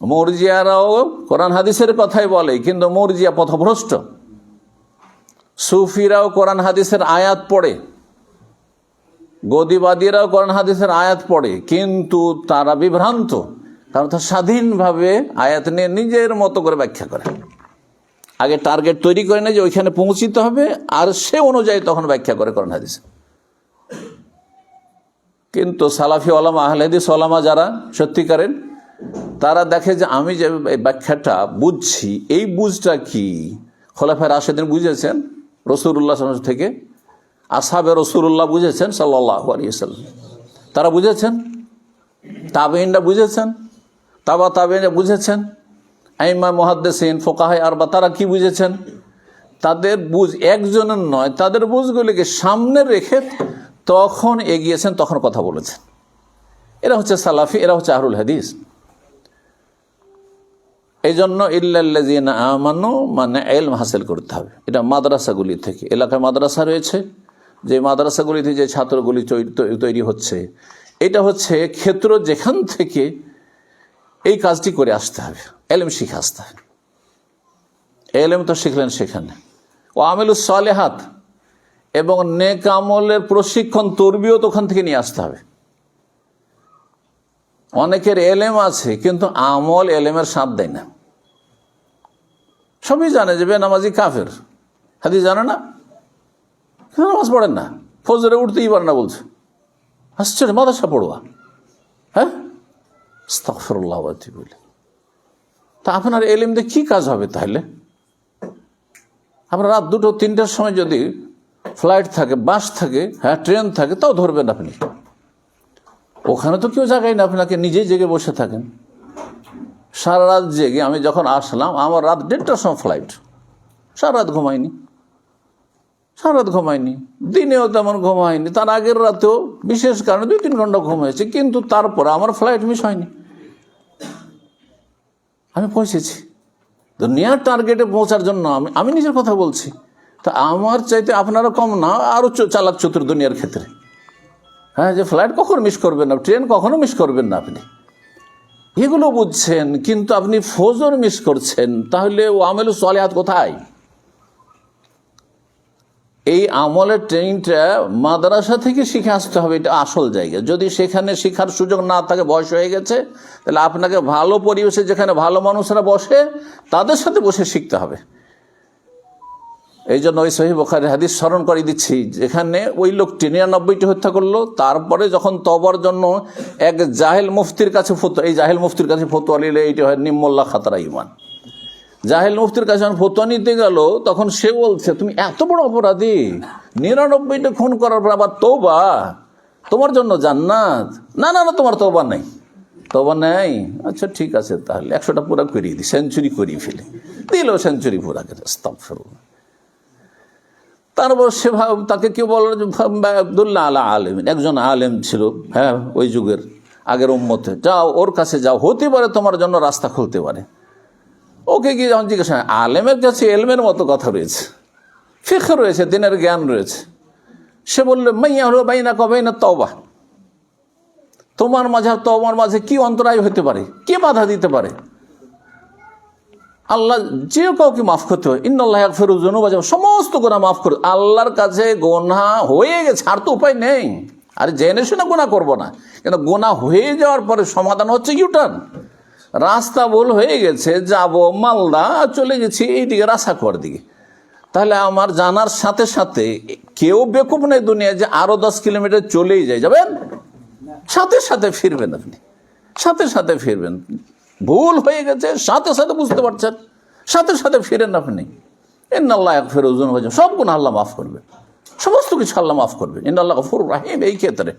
A: মুরজিয়ারাও কোরআন হাদিসের কথাই বলে, কিন্তু মুরজিয়া পথভ্রষ্ট। সুফিরাও কোরআন হাদিসের আয়াত পড়ে, গদিবাদীরাও কোরআন হাদিসের আয়াত পড়ে, কিন্তু তারা বিভ্রান্ত, কারণ তারা স্বাধীনভাবে আয়াত নিয়ে নিজের মতো করে ব্যাখ্যা করে। আগে টার্গেট তৈরি করে না যে ওইখানে পৌঁছিতে হবে, আর সে অনুযায়ী তখন ব্যাখ্যা করে কোরআন হাদিস। কিন্তু সালাফি ওলামা, আহলে হাদিস ওলামা যারা সত্যিকারের, তারা দেখে যে আমি যে ব্যাখ্যাটা বুঝছি, এই বুঝটা কি খোলাফায়ে রাশেদিন বুঝেছেন রাসূলুল্লাহ সাল্লাল্লাহু আলাইহি ওয়াসাল্লাম থেকে, আসহাবে রাসূলুল্লাহ বুঝেছেন সাল্লাল্লাহু আলাইহি ওয়াসাল্লাম, তারা বুঝেছেন, তাবেঈনরা বুঝেছেন, তাবা তাবেঈনরা বুঝেছেন, আইম্মা মুহাদ্দিসিন ফুকাহায়ে আরবা তারা কি বুঝেছেন, তাদের বুঝ একজনের নয়, তাদের বুঝগুলিকে সামনে রেখে তখন এগিয়েছেন, তখন কথা বলেছেন। এরা হচ্ছে সালাফি, এরা হচ্ছে আহলুল হাদিস। এই জন্য ইল্লাল্লাযীনা আমানু মানে ইলম হাসিল করতে হবে। এটা মাদ্রাসাগুলি থেকে, এলাকায় মাদ্রাসা রয়েছে, যে মাদ্রাসাগুলিতে যে ছাত্রগুলি তৈরি হচ্ছে, এটা হচ্ছে ক্ষেত্র যেখান থেকে এই কাজটি করে আসতে হবে, ইলম শিখে আসতে হবে। ইলম তো শিখলেন সেখানে, ও আমিলুস সালেহাত এবং নেক আমলের প্রশিক্ষণ, তরবিয়ত ওখান থেকে নিয়ে আসতে হবে। অনেকের এলেম আছে কিন্তু আমল এলেমের সাথ দেয় না। সবই জানে যে বেনামাজি কাফের, হাদিস জানে না, নামাজ পড়েন না, ফজরে উঠতেই পারে না, বলছে আশ্চর্য, মাদ্রাসা পড়ুয়া। হ্যাঁ, আস্তাগফিরুল্লাহ বলে, তা আপনার এলেম দিয়ে কি কাজ হবে? তাহলে আপনার রাত 2-3টার সময় যদি ফ্লাইট থাকে, বাস থাকে, হ্যাঁ ট্রেন থাকে, তাও ধরবেন আপনি। ওখানে তো কেউ জাগায় না, আপনাকে নিজেই জেগে বসে থাকেন। সারা রাত জেগে আমি যখন আসলাম, আমার রাত 1:30টার সময় ফ্লাইট, সারা রাত ঘুমাইনি, সারা রাত ঘুমাইনি, দিনেও তেমন ঘুম হয়নি, তার আগের রাতেও বিশেষ কারণে 2-3 ঘন্টা ঘুম হয়েছে, কিন্তু তারপর আমার ফ্লাইট মিস হয়নি, আমি পৌঁছেছি। দুনিয়ার টার্গেটে পৌঁছার জন্য আমি নিজের কথা বলছি, তা আমার চাইতে আপনারা কম না, আরও চালাক চতুর দুনিয়ার ক্ষেত্রে। হ্যাঁ, যে ফ্লাইট কখনো মিস করবেন না, ট্রেন কখনো মিস করবেন না, আপনি এগুলো বুঝছেন, কিন্তু আপনি ফজর মিস করছেন, তাহলে ও আমেলুস সালেহাত কোথায়? এই আমলের ট্রেনিংটা মাদ্রাসা থেকে শিখে আসতে হবে, এটা আসল জায়গা। যদি সেখানে শেখার সুযোগ না থাকে, বয়স হয়ে গেছে, তাহলে আপনাকে ভালো পরিবেশে, যেখানে ভালো মানুষরা বসে, তাদের সাথে বসে শিখতে হবে। এই জন্য ওই সহিহ বুখারীর হাদিস স্মরণ করে দিচ্ছি, যেখানে ওই লোকটি 99টি হত্যা করলো, তারপরে যখন তওবার জন্য এক জাহেল মুফতির কাছে ফতোয়া, এই জাহেল মুফতির কাছে ফতোয়া নিলে এইটি হয় নিম্মুল্লাহ খাতারা ইমান। জাহেল মুফতির কাছে যখন ফতোয়া নিতে গেল, তখন সে বলছে, তুমি এত বড় অপরাধী, 99টা খুন করার পর আবার তওবা, তোমার জন্য জান্নাত? না না না, তোমার তওবা নেই। তওবা নেই? আচ্ছা ঠিক আছে, তাহলে 100টা পুরো করিয়ে দিই, সেঞ্চুরি করিয়ে ফেলি। দিল সেঞ্চুরি পুরা করে। আস্তাগফিরুল্লাহ। তারপর সে তাকে কেউ বলল আব্দুল্লাহ আলা আলেমিন, একজন আলেম ছিল, হ্যাঁ ওই যুগের আগের উম্মতে, যাও ওর কাছে যাও, হতে পারে তোমার জন্য রাস্তা খুলতে পারে। ওকে গিয়ে যখন জিজ্ঞাসা, আলেমের কাছে এলমের মতো কথা রয়েছে, ফিকহ রয়েছে, দিনের জ্ঞান রয়েছে। সে বললো মাইয়া হলো বাইনা কবাইনা তওবা, তোমার মাঝে আর তওবার মাঝে কি অন্তরায় হতে পারে, কে বাধা দিতে পারে? আল্লাহ যে কাউকে মাফ করতে হয়, ইন্নাল্লাহ ইয়াগফিরুয যুনুবা, সমস্ত গুনাহ মাফ করে। আল্লাহর কাছে গুনাহ হয়ে গেছে, আর তো উপায় নেই, আর জেনে শুনে গুনাহ করবো না, কিন্তু গুনাহ হয়ে যাওয়ার পরে সমাধান হচ্ছে ইউটার্ন। রাস্তা ভুল হয়ে গেছে, যাব মালদা, চলে গেছি এইদিকে রাসাকোয়ার দিকে, তাহলে আমার জানার সাথে সাথে কেউ বেকুব নেই দুনিয়ায় যে আরো 10 কিলোমিটার চলেই যায়, যাবেন সাথে সাথে ফিরবেন, আপনি সাথে সাথে ফিরবেন। ভুল হয়ে গেছে সাথে সাথে বুঝতে পারছেন, সাথে সাথে ফিরেন আপনি। ইন্নাল্লাহ ইয়াগফিরুয যুনুবা, সব গুনাহ আল্লাহ মাফ করবে, সমস্ত কিছু আল্লাহ মাফ করবে। ইন্নাল্লাহ গফুরুর রাহিম এই ক্ষেত্রে।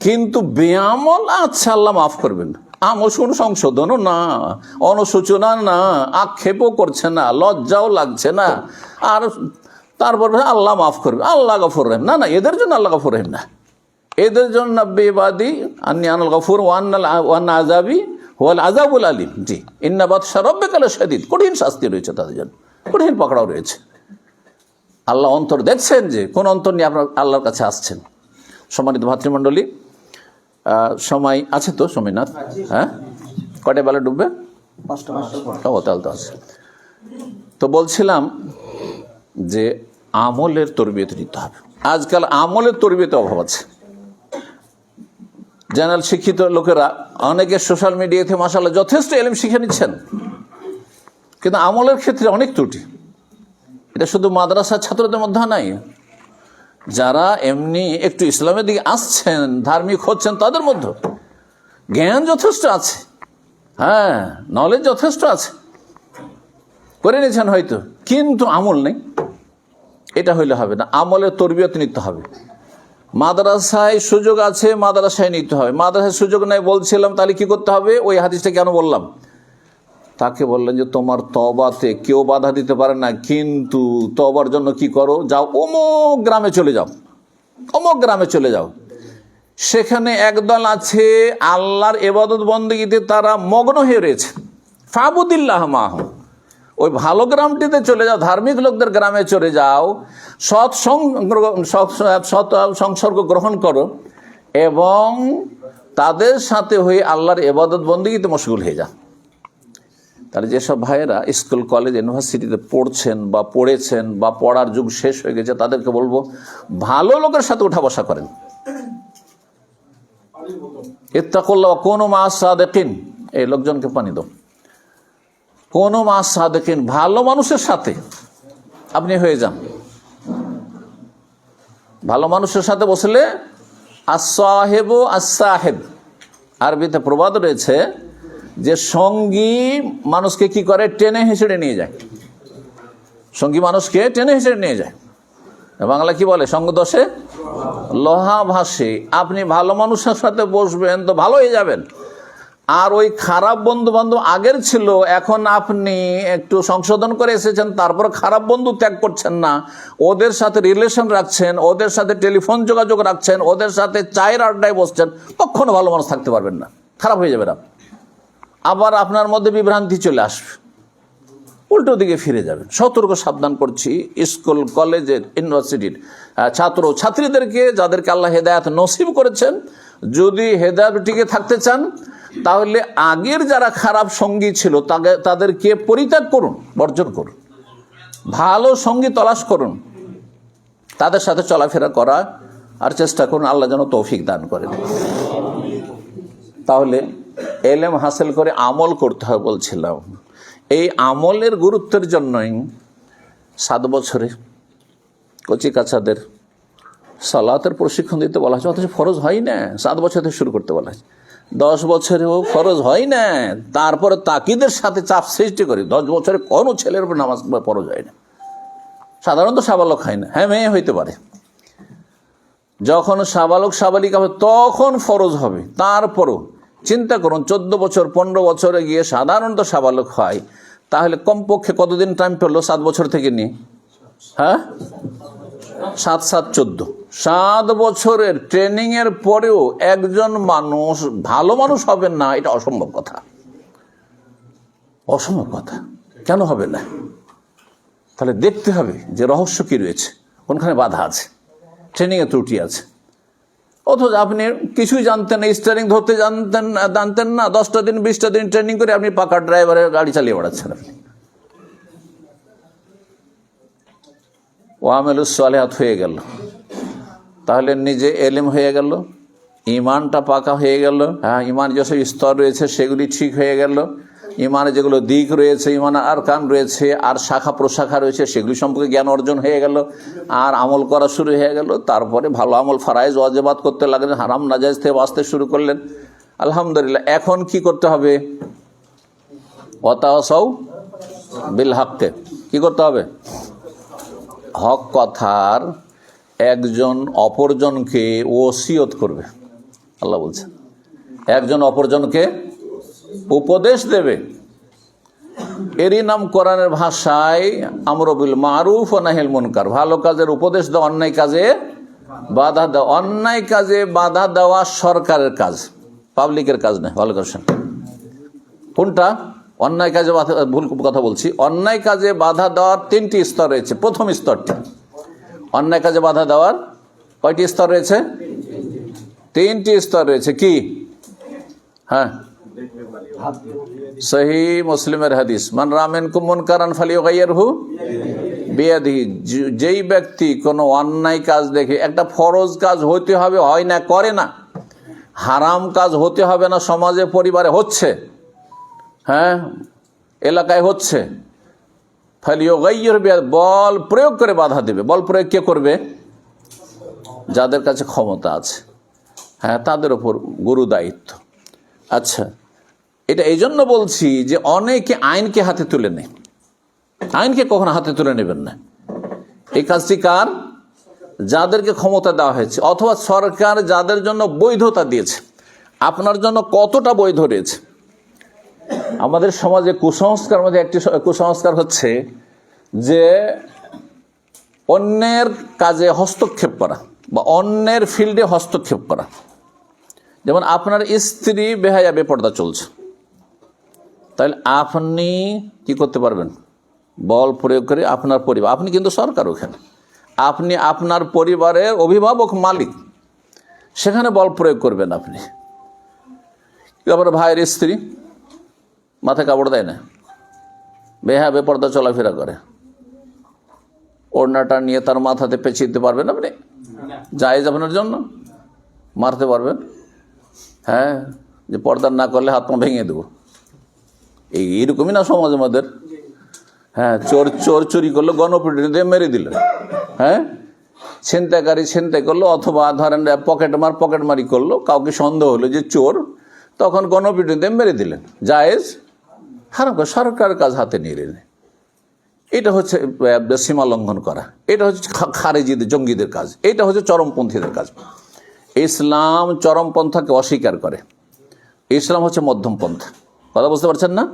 A: কিন্তু বেআমল আচ্ছা আল্লাহ মাফ করবেন, আমল সংশোধনও না, অনুশোচনা না, আক্ষেপও করছে না, লজ্জাও লাগছে না, আর তারপর আল্লাহ মাফ করবে, আল্লাহ গফুর রহিম। না না, এদের জন্য আল্লাহ গফুর রহিম না, এদের জন্য বেবাদি আন্নি আনাল গফুর ওয়ান্না আযাবি ওয়াল আযাবুল আলিম। জি, ইন্না বাতশা রাব্বিকা লাশাদীদ, কঠিন শাস্তি রয়েছে তাদের জন্য, কঠিন পকড়াও রয়েছে। আল্লাহ অন্তর দেখছেন যে কোন অন্তর নিয়ে আপনার আল্লাহর কাছে আসছেন। সম্মানিত ভাতৃমণ্ডলী, সময় আছে তো? সময় না? হ্যাঁ, কয়টা বেলা ডুববে? 5টা। ও তাহলে তো আছে। তো বলছিলাম যে আমলের তরবিয়ত নিতে হবে। আজকাল আমলের তরবিয়তে অভাব আছে। জেনারেল শিক্ষিত লোকেরা অনেকে সোশ্যাল মিডিয়াতে মাশাআল্লাহ যথেষ্ট ইলম শিখে নিচ্ছেন, কিন্তু আমলের ক্ষেত্রে অনেক ত্রুটি। এটা শুধু মাদ্রাসার ছাত্রদের মধ্যে নাই, যারা এমনি একটু ইসলামের দিকে আসছেন, ধার্মিক হচ্ছেন, তাদের মধ্যে জ্ঞান যথেষ্ট আছে, হ্যাঁ নলেজ যথেষ্ট আছে, করে নিয়েছেন হয়তো, কিন্তু আমল নেই। এটা হইলে হবে না, আমলের তরবিয়ত নিতে হবে। মাদ্রাসায় সুযোগ আছে, মাদ্রাসায় নিতে হবে। মাদ্রাসায় সুযোগ নেই বলছিলাম, তাহলে কি করতে হবে? ওই হাদিসটা কেন বললাম? তাকে বললেন যে তোমার তওবাতে কেউ বাধা দিতে পারে না, কিন্তু তওবার জন্য কি করো, যাও অমুক গ্রামে চলে যাও, অমুক গ্রামে চলে যাও, সেখানে একদল আছে আল্লাহর ইবাদত বন্দেগীতে তারা মগ্ন হয়ে রয়েছে, ফাবুদিল্লাহ মাহুম। ওই ভালো গ্রামটিতে চলে যাও, ধার্মিক লোকদের গ্রামে চলে যাও, সৎ সংসর্গ গ্রহণ করো এবং তাদের সাথে হয়ে আল্লাহর ইবাদত বন্দেগীতে মশগুল হয়ে যাও। তাহলে যেসব ভাইয়েরা স্কুল কলেজ ইউনিভার্সিটিতে পড়ছেন বা পড়েছেন বা পড়ার যুগ শেষ হয়ে গেছে, তাদেরকে বলবো ভালো লোকের সাথে উঠা বসা করেন। ইত্তাকুল্লাহ কোন মা সাদেকিন, এই লোকজনকে পানি দাও, কোন মা সাদেকিন, ভালো মানুষের সাথে আপনি হয়ে যান। ভালো মানুষের সাথে বসলে আস-সাহেবু আস-সাহেব, আরবিতে প্রবাদ রয়েছে যে সঙ্গী মানুষকে কি করে, টেনে হিঁচড়ে নিয়ে যায়। সঙ্গী মানুষকে টেনে হিঁচড়ে নিয়ে যায়। বাংলা কি বলে, সঙ্গ দোষে লোহা ভাসে। আপনি ভালো মানুষের সাথে বসবেন তো ভালো হয়ে যাবেন। আর ওই খারাপ বন্ধু বান্ধব আগের ছিল, এখন আপনি একটু সংশোধন করে এসেছেন, তারপর খারাপ বন্ধু ত্যাগ করছেন না, ওদের সাথে রিলেশন রাখছেন, ওদের সাথে টেলিফোন যোগাযোগ রাখছেন, ওদের সাথে চায়ের আড্ডায় বসছেন, কখনো ভালো মানুষ থাকতে পারবেন না, খারাপ হয়ে যাবে না। আবার আপনার মধ্যে বিভ্রান্তি চলে আসবে, উল্টো দিকে ফিরে যাবেন। সতর্ক সাবধান করছি স্কুল কলেজের ইউনিভার্সিটির ছাত্র ছাত্রীদেরকে, যাদেরকে আল্লাহ হেদায়েত নসিব করেছেন, যদি হেদায়েত টিকে থাকতে চান তাহলে আগের যারা খারাপ সঙ্গী ছিল তাদেরকে পরিত্যাগ করুন, বর্জন করুন, ভালো সঙ্গী তলাশ করুন, তাদের সাথে চলাফেরা করা আর চেষ্টা করুন। আল্লাহ যেন তৌফিক দান করেন। তাহলে এলেম হাসিল করে আমল করতে হয় বলছিলাম। এই আমলের গুরুত্বের জন্যই 7 বছরে কচি কাচাদের সালাতের প্রশিক্ষণ দিতে বলা হয়েছে, অথচ ফরজ হয় না। 7 বছর থেকে শুরু করতে বলা হয়েছে, 10 বছরেও ফরজ হয় না। তারপরে তাকিদের সাথে চাপ সৃষ্টি করি, 10 বছরে কোনো ছেলের উপর নামাজ ফরজ হয় না। সাধারণত সাবালক হয় না, হ্যাঁ মেয়ে হইতে পারে। যখন সাবালক সাবালিকা হবে তখন ফরজ হবে। তারপরও চিন্তা করুন, 14 বছর 15 বছরে গিয়ে সাধারণত সাবালক হয়, তাহলে কমপক্ষে কতদিন টাইম পেলো 7 বছর থেকে নিয়ে? হ্যাঁ, 7 7 14, 7 বছরের ট্রেনিংয়ের পরেও একজন মানুষ ভালো মানুষ হবেন না, এটা অসম্ভব কথা। অসম্ভব কথা। কেন হবে না? তাহলে দেখতে হবে যে রহস্য কি রয়েছে, কোনখানে বাধা আছে, ট্রেনিংয়ে ত্রুটি আছে। অথচ আপনি কিছুই জানতেন না, স্টিয়ারিং ধরতে জানতেন না, 10টা দিন 20টা দিন ট্রেনিং করে আপনি পাকা ড্রাইভারের গাড়ি চালিয়ে বেড়াচ্ছেন। আপনি ওয়ামেলুস সালেহাত হয়ে গেল, তাহলে নিজে এলেম হয়ে গেল, ইমানটা পাকা হয়ে গেল। হ্যাঁ, ইমান যেসব স্তর রয়েছে সেগুলি ঠিক হয়ে গেল, ইমানে যেগুলো দিক রয়েছে, ইমান আর কান রয়েছে, আর শাখা প্রশাখা রয়েছে, সেগুলি সম্পর্কে জ্ঞান অর্জন হয়ে গেল, আর আমল করা শুরু হয়ে গেল। তারপরে ভালো আমল ফারাইজ ওয়াজিবাত করতে লাগলেন, হারাম নাজায়েজ থেকে বাঁচতে শুরু করলেন। আলহামদুলিল্লাহ। এখন কি করতে হবে? ওয়াতাওয়াসাউ বিল হক, কি করতে হবে? হক কথার একজন অপরজনকে ওসিয়ত করবে। আল্লাহ বলছেন একজন অপরজনকে উপদেশ দেবে। এরই নাম কোরআনের ভাষায় আমরু বিল মারুফ ওয়া নাহিল মুনকার, ভালো কাজের উপদেশ দেওয়া, অন্যায় কাজে বাধা দেওয়া। অন্যায় কাজে বাধা দেওয়া সরকারের কাজ, পাবলিকের কাজ নয়। ভালো করছেন কোনটা? অন্যায় কাজে বাধা, ভুল কথা বলছি। অন্যায় কাজে বাধা দেওয়ার 3টি স্তর রয়েছে। প্রথম স্তরটি, অন্যায় কাজে বাধা দেওয়ার কয়টি স্তর রয়েছে? 3টি স্তর রয়েছে। কি? হ্যাঁ, সহি মুসলিমের হাদিস, মান রাআ মিনকুম মুনকারান ফালিয়ুগাইয়িরহু বিয়াদিহি, যেই ব্যক্তি কোনো অন্যায় কাজ দেখে, একটা ফরজ কাজ হইতে হবে, হয় না, করে না, হারাম কাজ হতে হবে না, সমাজে পরিবারে হচ্ছে, হ্যাঁ এলাকায় হচ্ছে, ফালিয়ুগাইয়িরহু বিয়াদিহি, বল প্রয়োগ করে বাধা দেবে। বল প্রয়োগ কে করবে? যাদের কাছে ক্ষমতা আছে, হ্যাঁ তাদের ওপর গুরু দায়িত্ব। আচ্ছা, এটা এই জন্য বলছি যে অনেকে আইনকে হাতে তুলে নেয়। আইনকে কখনো হাতে তুলে নেবেন না। এই কাজটি কার? যাদেরকে ক্ষমতা দেওয়া হয়েছে, অথবা সরকার যাদের জন্য বৈধতা দিয়েছে। আপনার জন্য কতটা বৈধ রয়েছে? আমাদের সমাজে কুসংস্কার মধ্যে একটি কুসংস্কার হচ্ছে যে অন্যের কাজে হস্তক্ষেপ করা বা অন্যের ফিল্ডে হস্তক্ষেপ করা। যেমন আপনার স্ত্রী বেহায়া বেপর্দা চলছে, তাহলে আপনি কি করতে পারবেন? বল প্রয়োগ করে আপনার পরিবার, আপনি কিন্তু সরকার, ওখানে আপনি আপনার পরিবারের অভিভাবক, মালিক, সেখানে বল প্রয়োগ করবেন আপনি। তারপরে ভাইয়ের স্ত্রী মাথায় কাপড় দেয় না, বেহায়া বেপর্দা চলাফেরা করে, ওড়নাটা নিয়ে তার মাথাতে পেঁচিয়ে দিতে পারবেন আপনি? জায়েজ আপনার জন্য? মারতে পারবেন? হ্যাঁ, যে পর্দা না করলে হাত পা ভেঙে দেবো, এইরকমই না সমাজ আমাদের। হ্যাঁ, চোর চুরি করলো, গণপিটুনি দিয়ে মেরে দিল। হ্যাঁ, ছিনতাইকারী ছিনতাই করলো, অথবা ধরেন পকেটমারি করলো, কাউকে সন্দেহ হলো যে চোর, তখন গণপিটুনি দিয়ে মেরে দিলেন। জায়েজ? হারাম। সরকারের কাজ হাতে নিয়ে নিলেন, এটা হচ্ছে সীমা লঙ্ঘন করা। এটা হচ্ছে খারেজিদের, জঙ্গিদের কাজ। এটা হচ্ছে চরমপন্থীদের কাজ। ইসলাম চরমপন্থাকে অস্বীকার করে, ইসলাম হচ্ছে মধ্যম পন্থা। কথা বুঝতে পারছেন না?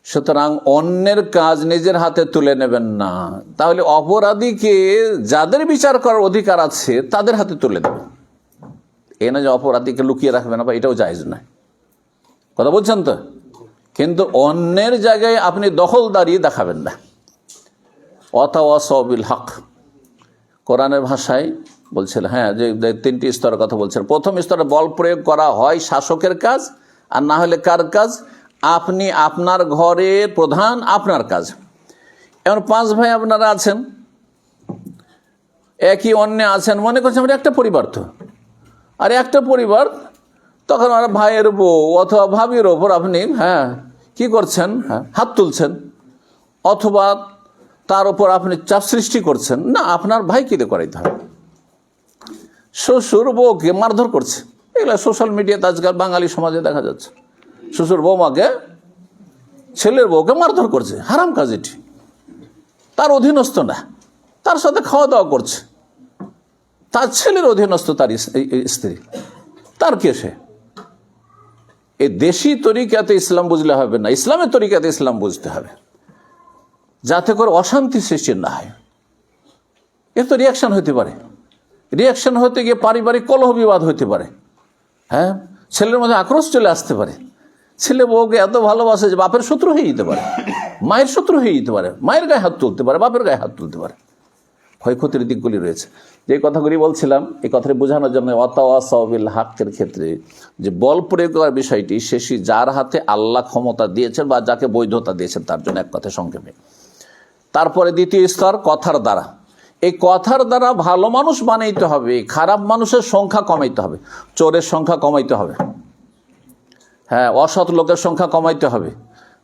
A: সুতরাং অন্যের কাজ নিজের হাতে তুলে নেবেন না। তাহলে অপরাধীকে যাদের বিচার করার অধিকার আছে তাদের হাতে তুলে দেবেন। এ না যে অপরাধীকে লুকিয়ে রাখবেন না, বা এটাও জায়েজ নয়। কথা বলছেন তো? কিন্তু অন্যের জায়গায় আপনি দখলদারি দেখাবেন না। ওয়াতাওয়াসাউ বিল হক, কোরআনের ভাষায় বলছিল, হ্যাঁ, যে 3টি স্তরের কথা বলছেন। প্রথম স্তরে বল প্রয়োগ করা হয় শাসকের কাজ, আর না হলে কার কাজ? আপনি আপনার ঘরের প্রধান, আপনার কাজ। এমন 5 ভাই আপনারা আছেন, একই অন্যে আছেন, মনে করছেন আমরা একটা পরিবার তো, আর একটা পরিবার, তখন আমরা ভাইয়ের বউ অথবা ভাবির ওপর আপনি কি করছেন? হাত তুলছেন, অথবা তার উপর আপনি চাপ সৃষ্টি করছেন। না, আপনার ভাইকে দিয়ে করাইতে হবে। শ্বশুর বউকে মারধর করছে, এগুলো সোশ্যাল মিডিয়াতে আজকাল বাঙালি সমাজে দেখা যাচ্ছে। শ্বশুর বৌমাকে, ছেলের বউকে মারধর করছে, হারাম কাজ এটি। তার অধীনস্থ না, তার সাথে খাওয়া দাওয়া করছে, তার ছেলের অধীনস্থ তার স্ত্রী, তার কে সে? এই দেশি তরিকাতে ইসলাম বুঝলে হবে না, ইসলামের তরিকাতে ইসলাম বুঝতে হবে, যাতে করে অশান্তি সৃষ্টি না হয়। এর তো রিয়াকশন হতে পারে, রিয়াকশন হতে গিয়ে পারিবারিক কলহ বিবাদ হতে পারে। হ্যাঁ, ছেলের মধ্যে আক্রোশ চলে আসতে পারে, ছেলে বউকে এত ভালোবাসে যে বাপের শত্রু হয়ে যেতে পারে, মায়ের শত্রু হয়ে যেতে পারে, মায়ের গায়ে হাত তুলতে পারে, বাপের গায়ে হাত তুলতে পারে। ক্ষয়ক্ষতির দিকগুলি রয়েছে। যে কথাগুলি বলছিলাম, এই কথাটি বোঝানোর জন্য ওয়াতাওয়াসাবিল হাক্কের ক্ষেত্রে যে বল প্রয়োগ করার বিষয়টি, শেষই যার হাতে আল্লাহ ক্ষমতা দিয়েছেন বা যাকে বৈধতা দিয়েছেন তার জন্য, এক কথা সংক্ষেপে। তারপরে দ্বিতীয় স্তর কথার দ্বারা। এই কথার দ্বারা ভালো মানুষ বানাইতে হবে, খারাপ মানুষের সংখ্যা কমাইতে হবে, চোরের সংখ্যা কমাইতে হবে, হ্যাঁ, অসৎ লোকের সংখ্যা কমাইতে হবে,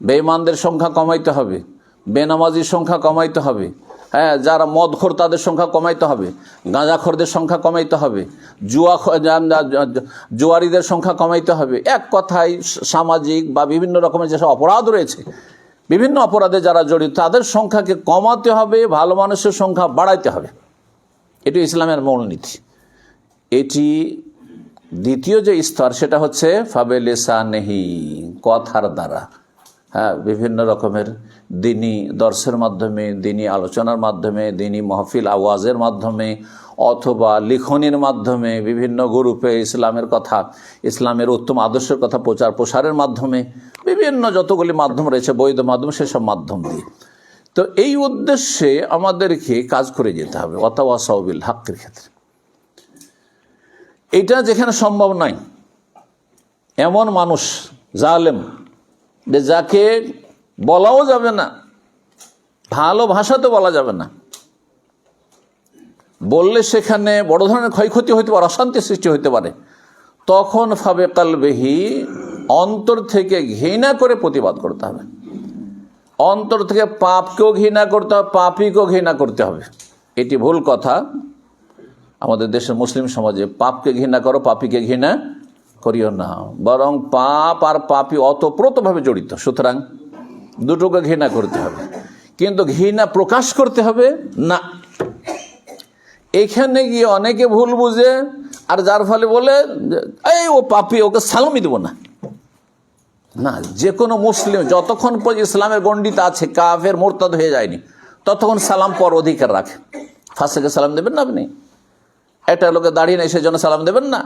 A: বেঈমানদের সংখ্যা কমাইতে হবে, বেনামাজির সংখ্যা কমাইতে হবে, হ্যাঁ, যারা মদখোর তাদের সংখ্যা কমাইতে হবে, গাঁজাখোরদের সংখ্যা কমাইতে হবে, জুয়ারিদের সংখ্যা কমাইতে হবে। এক কথায় সামাজিক বা বিভিন্ন রকমের যেসব অপরাধ রয়েছে, বিভিন্ন অপরাধে যারা জড়িত তাদের সংখ্যাকে কমাতে হবে, ভালো মানুষের সংখ্যা বাড়াইতে হবে। এটি ইসলামের মূলনীতি। এটি দ্বিতীয় যে স্তর সেটা হচ্ছে ফাবেলিসানেহি, কথার দ্বারা। হ্যাঁ, বিভিন্ন রকমের দিনী দর্শের মাধ্যমে, দিনী আলোচনার মাধ্যমে, দিনী মাহফিল আওয়াজের মাধ্যমে, অথবা লিখনির মাধ্যমে, বিভিন্ন গ্রুপে ইসলামের কথা, ইসলামের উত্তম আদর্শের কথা প্রচার প্রসারের মাধ্যমে, বিভিন্ন যতগুলি মাধ্যম রয়েছে বৈধ মাধ্যম, সেসব মাধ্যম দিয়ে। তো এই উদ্দেশ্যে আমাদেরকে কাজ করে যেতে হবে ওয়াতাওয়াসাবিল হাক্কের ক্ষেত্রে। এটা যেখানে সম্ভব নয়, এমন মানুষ জালেম যে যাকে বলাও যাবে না, ভালো ভাষাতে বলা যাবে না, বললে সেখানে বড় ধরনের ক্ষয়ক্ষতি হতে পারে, অশান্তি সৃষ্টি হতে পারে, তখন ফাবে কালবেহি, অন্তর থেকে ঘৃণা করে প্রতিবাদ করতে হবে। অন্তর থেকে পাপকেও ঘৃণা করতে হবে, পাপীকেও ঘৃণা করতে হবে। এটি ভুল কথা আমাদের দেশের মুসলিম সমাজে, পাপকে ঘৃণা করো, পাপীকে ঘৃণা করিও না, বরং পাপ আর পাপী অতপ্রতভাবে জড়িত, সুতরাং দুটোকে ঘৃণা করতে হবে, কিন্তু ঘৃণা প্রকাশ করতে হবে না। এখানে গিয়ে অনেকে ভুল বুঝে, আর যার ফলে বলে এই ও পাপী, ওকে সালামই দেবো না। না, যে কোনো মুসলিম যতক্ষণ পর্যন্ত ইসলামের গণ্ডিতে আছে, কাফের মোরতাদ হয়ে যায়নি, ততক্ষণ সালাম পর অধিকার রাখে। ফাঁসেকে সালাম দেবেন না আপনি? একটা লোকে দাঁড়িয়ে নেই সেজন্য সালাম দেবেন না?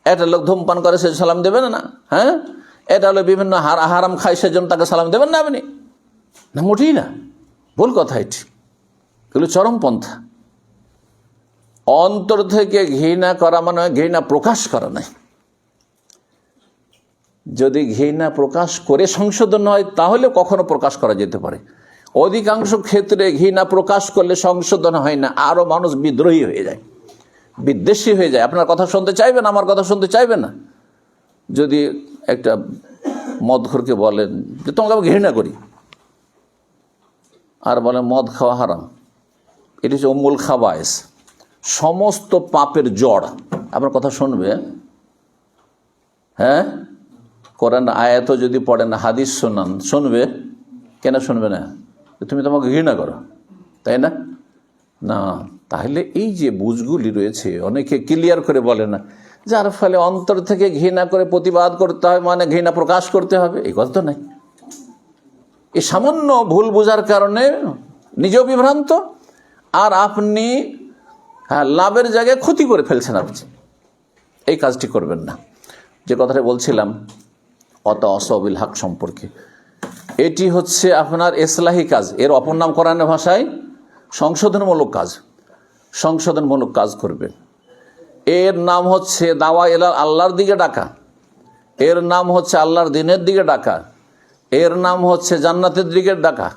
A: একটা লোক ধূমপান করে সে সালাম দেবেন না? হ্যাঁ, এটা হলো বিভিন্ন হারাম খায় সেজন্য তাকে সালাম দেবেন না আপনি? না, মোটেই না, ভুল কথা এটি, এগুলো চরমপন্থা। অন্তর থেকে ঘৃণা করা মানে ঘৃণা প্রকাশ করা নাই। যদি ঘৃণা প্রকাশ করে সংশোধন হয় তাহলে কখনো প্রকাশ করা যেতে পারে। অধিকাংশ ক্ষেত্রে ঘৃণা প্রকাশ করলে সংশোধন হয় না, আরো মানুষ বিদ্রোহী হয়ে যায়, বিদ্বেষী হয়ে যায়, আপনার কথা শুনতে চাইবে না, আমার কথা শুনতে চাইবে না। যদি একটা মদখোরকে বলেন যে তোমাকে আমি ঘৃণা করি, আর বলেন মদ খাওয়া হারাম, এটি হচ্ছে উম্মুল খাবায়েস, সমস্ত পাপের জড়, আপনার কথা শুনবে? হ্যাঁ, কোরআন আয়াতও যদি পড়েন, হাদিস শোনান, শুনবে? কেন শুনবে না? তুমি তোমাকে ঘৃণা করো, তাই না? না, তাহলে এই যে বুঝগুলি রয়েছে অনেকে ক্লিয়ার করে বলে না, যার ফলে অন্তর থেকে ঘৃণা করে প্রতিবাদ করতে হয়, মানে ঘৃণা প্রকাশ করতে হবে, এই কথা তো নাই। এই সামান্য ভুল বোঝার কারণে নিজেও বিভ্রান্ত, আর আপনি লাভের জায়গায় ক্ষতি করে ফেলছেন। আপনি এই কাজটি করবেন না। যে কথাটা বলছিলাম ওয়াতাওয়াসাবিল হক সম্পর্কে, এটি হচ্ছে আপনার ইসলাহি কাজ, এর অপর নাম কোরআনের ভাষায় সংশোধনমূলক কাজ। সংশোধনমূলক কাজ করবেন, এর নাম হচ্ছে দাওয়া ইলা আল্লাহর দিকে ডাকা, এর নাম হচ্ছে আল্লাহর দিনের দিকে ডাকা, এর নাম হচ্ছে জান্নাতের দিকে ডাকা।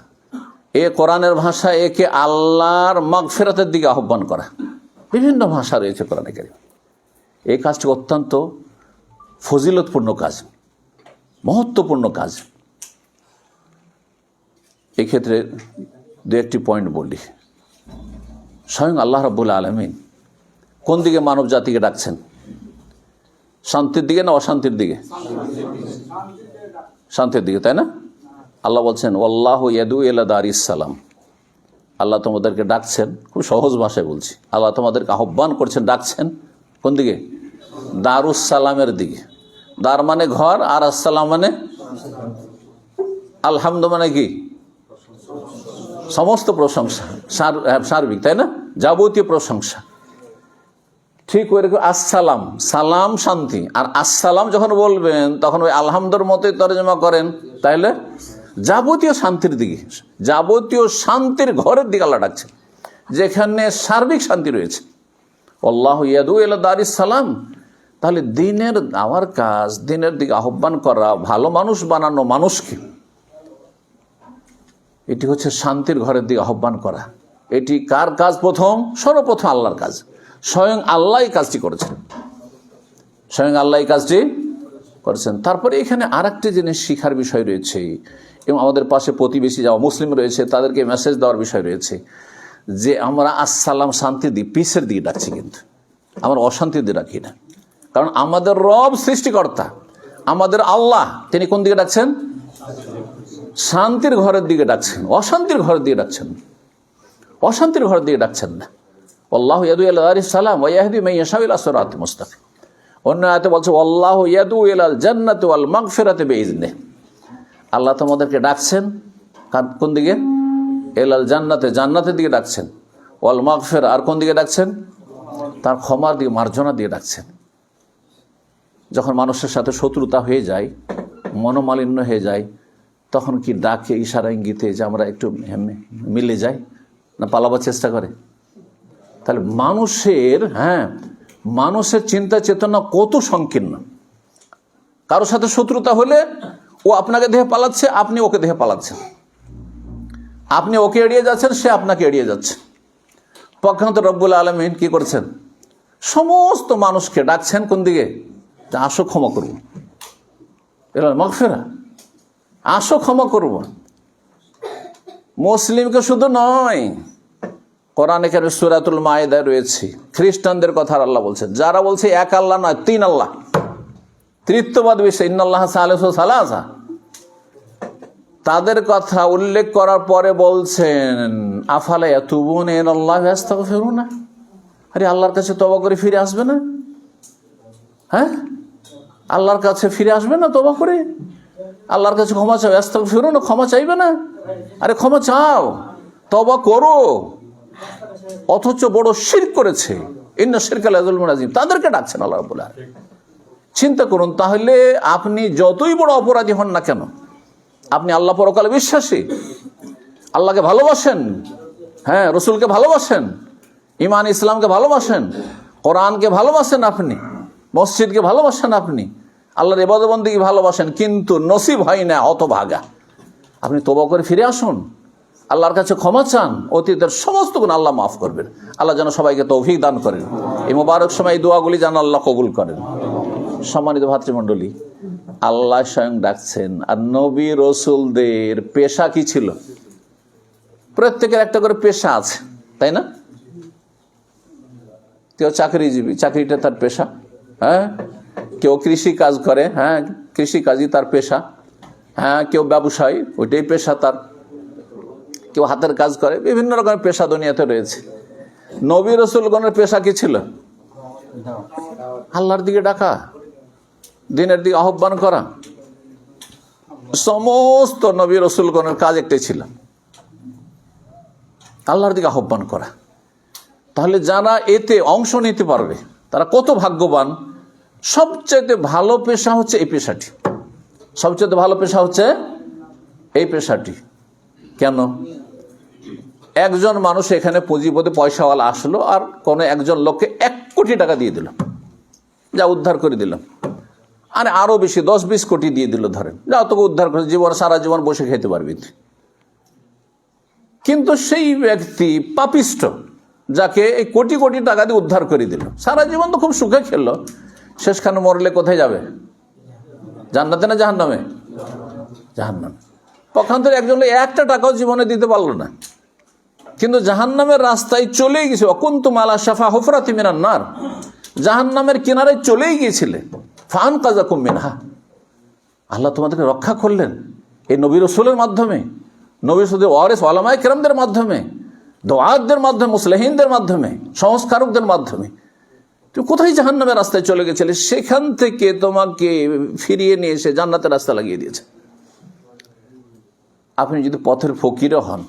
A: এ কোরআনের ভাষা, একে আল্লাহর মাগফিরাতের দিকে আহ্বান করা। বিভিন্ন ভাষা রয়েছে কোরআনে কারীম। এই কাজটি অত্যন্ত ফজিলতপূর্ণ কাজ, মহত্বপূর্ণ কাজ। এক্ষেত্রে দু একটি পয়েন্ট বলি। স্বয়ং আল্লাহ রাব্বুল আলামিন কোন দিকে মানব জাতিকে ডাকছেন? শান্তির দিকে না অশান্তির দিকে? শান্তির দিকে, তাই না? আল্লাহ বলছেন ওয়াল্লাহু ইয়াদু ইলা দারিস সালাম, আল্লাহ তোমাদেরকে ডাকছেন, খুব সহজ ভাষায় বলছি, আল্লাহ তোমাদেরকে আহ্বান করছেন, ডাকছেন কোন দিকে? দারুস সালামের দিকে। দার মানে ঘর, আর আসসালাম মানে আলহামদু মানে কি সমস্ত প্রশংসা, সার্বিক, তাই না, যাবতীয় প্রশংসা। ঠিক ওইরকম আসসালাম, সালাম শান্তি, আর আসসালাম যখন বলবেন তখন ওই আলহামদুর মতোই তর্জমা করেন, তাইলে যাবতীয় শান্তির দিকে, যাবতীয় শান্তির ঘরের দিকে আল্লাহ ডাকছে, যেখানে সার্বিক শান্তি রয়েছে। আল্লাহু ইয়াদু ইলা দারিস সালাম, তাহলে দিনের দাওয়ার কাজ, দিনের দিকে আহ্বান করা, ভালো মানুষ বানানো মানুষকে, এটি হচ্ছে শান্তির ঘরের দিকে আহ্বান করা। এটি কার কাজ? প্রথম, সর্বপ্রথম আল্লাহর কাজ। স্বয়ং আল্লাহ এই কাজটি করেছেন, স্বয়ং আল্লাহ এই কাজটি করেছেন। তারপরে এখানে আর একটি জিনিস শিখার বিষয় রয়েছে, এবং আমাদের পাশে প্রতিবেশী যারা মুসলিম রয়েছে তাদেরকে মেসেজ দেওয়ার বিষয় রয়েছে, যে আমরা আসসালাম শান্তি দিই, পিসের দিকে ডাকছি, কিন্তু আমরা অশান্তি দিয়ে ডাকি না। কারণ আমাদের রব সৃষ্টিকর্তা, আমাদের আল্লাহ, তিনি কোন দিকে ডাকছেন? শান্তির ঘরের দিকে ডাকছেন, অশান্তির ঘরের দিকে ডাকছেন, অশান্তির ঘরের দিকে ডাকছেন না। আল্লাহু ইয়াদু ইলা দারিস সালাম ওয়া ইয়াহদি মান ইয়াশাউ ইলা সিরাতিন মুস্তাকিম। অন্য আয়াতে বলছে আল্লাহু ইয়াদু ইলাল জান্নাতি ওয়াল মাগফিরাতি বিইজনিহি। আল্লাহ তোমাদেরকে ডাকছেন কোন দিকে? ইলাল জান্নাতে, জান্নাতের দিকে ডাকছেন। ওয়াল মাগফিরা, আর কোন দিকে ডাকছেন? তার ক্ষমার দিকে, মার্জনা দিয়ে ডাকছেন। যখন মানুষের সাথে শত্রুতা হয়ে যায়, মনোমালিন্য হয়ে যায়, তখন কি ডাকে, ইশারা ইঙ্গিতে যে আমরা একটু মিলে যাই, না পালাবার চেষ্টা করে? তাহলে মানুষের চিন্তা চেতনা কত সংকীর্ণ। কারোর সাথে শত্রুতা হলে ও আপনাকে দেখে পালাচ্ছে, আপনি ওকে দেখে পালাচ্ছেন, আপনি ওকে এড়িয়ে যাচ্ছেন, সে আপনাকে এড়িয়ে যাচ্ছে। পক্ষান্তর রব্বুল আলামিন কি করছেন? সমস্ত মানুষকে ডাকছেন কোন দিকে? আসো ক্ষমা করব, এরা মাগফিরা, আসো ক্ষমা করব। মুসলিমকে শুধু নয়, কোরআনে কারিমে সূরাতুল মায়েদায় রয়েছে খ্রিস্টানদের কথা আল্লাহ বলছেন, যারা বলছে এক আল্লাহ নয়, তিন আল্লাহ, তৃতীয়বাদ বিষয়, ইন্নাল্লাহা সালিসু সালাসা, তাদের কথা উল্লেখ করার পরে বলছেন আফালা ইয়াতুবুনা ইলাল্লাহি ওয়া ইয়াস্তাগফিরুনা, আরে আল্লাহর কাছে তওবা করে ফিরে আসবে না? হ্যাঁ, আল্লাহর কাছে ফিরে আসবে না তওবা করে? আল্লাহর কাছে ক্ষমা চাও, ইয়াস্তাগফিরুনা, ক্ষমা চাইবে না? আরে ক্ষমা চাও, তওবা করো। অথচ বড় শিরক করেছে, ইন্না শিরকা লাযুলমুন আযীম, তাদেরকে ডাকছেন আল্লাহ রাব্বুল আলামিন। চিন্তা করুন, তাহলে আপনি যতই বড় অপরাধী হন না কেন, আপনি আল্লাহ পরকালে বিশ্বাসী, আল্লাহকে ভালোবাসেন, হ্যাঁ, রসুলকে ভালোবাসেন, ইমান ইসলামকে ভালোবাসেন, কোরআনকে ভালোবাসেন, আপনি মসজিদকে ভালোবাসেন, আপনি আল্লাহর ইবাদত বন্দেগী ভালোবাসেন, কিন্তু নসিব হয় না, হতভাগা। আপনি তওবা করে ফিরে আসুন, আল্লাহর কাছে ক্ষমা চান, অতীতের সমস্ত গুণ আল্লাহ মাফ করবেন। আল্লাহ যেন সবাইকে তৌফিক দান করেন। এই মোবারক সময় এই দোয়াগুলি যেন আল্লাহ কবুল করেন। সম্মানিত ভাতৃমণ্ডলী, আল্লাহ স্বয়ং ডাকছেন। আর নবী রসুলদের পেশা কি ছিল? প্রত্যেকের একটা করে পেশা আছে, তাই না? কেউ চাকরিজীবী, চাকরিটা তার পেশা, হ্যাঁ, কেউ কৃষি কাজ করে, হ্যাঁ, কৃষি কাজই তার পেশা, হ্যাঁ, কেউ ব্যবসায়ী, ওইটাই পেশা তার, কেউ হাতের কাজ করে, বিভিন্ন রকমের পেশা দুনিয়াতে রয়েছে। নবী রসুলগণের পেশা কি ছিল? আল্লাহর দিকে ডাকা, দিনের দিকে আহ্বান করা। সমস্ত নবী রসুলগণের কাজ একটাই ছিল, আল্লাহর দিকে আহ্বান করা। তাহলে যারা এতে অংশ নিতে পারবে তারা কত ভাগ্যবান। সবচেয়ে ভালো পেশা হচ্ছে এই পেশাটি, সবচেয়ে ভালো পেশা হচ্ছে এই পেশাটি। কেন? একজন মানুষ এখানে পুঁজিপতি পয়সাওয়ালা আসলো, আর কোনো একজন লোককে 1 কোটি টাকা দিয়ে দিল, যা উদ্ধার করে দিলাম, আরে আরো বেশি 10-20 কোটি দিয়ে দিল, ধরেন যা তোকে উদ্ধার করে, জীবন সারা জীবন বসে খেতে পারবি। কিন্তু সেই ব্যক্তি পাপিষ্ট, যাকে এই কোটি কোটি টাকা দিয়ে উদ্ধার করে দিল, সারা জীবন তো খুব সুখে খেললো, শেষখানে মরলে কোথায় যাবে? জান্নাতে না জাহান্নামে? জাহান্নামে। পক্ষান্তরে একজন একটা টাকাও জীবনে দিতে পারলো না, কিন্তু জাহান্নামের রাস্তায় চলেই গেছে। অকুনতুম আলা শাফা হুফরাতিন মিনান নার, জাহান্নামের কিনারে চলেই গিয়েছিলে, ফাআনকাযাকুম মিনহা, আল্লাহ তোমাদেরকে রক্ষা করলেন এই নবী রাসূলের মাধ্যমে, নবী রাসূলের ওয়ারিস উলামায়ে কেরামদের মাধ্যমে, দুআতদের মাধ্যমে, মুসলিহিনদের মাধ্যমে, সংস্কারকদের মাধ্যমে। তুমি কোথায় জাহান্নামের রাস্তায় চলে গেছিলে, সেখান থেকে তোমাকে ফিরিয়ে নিয়ে এসে জান্নাতের রাস্তা লাগিয়ে দিয়েছে। আপনি যদি পথের ফকিরও হন,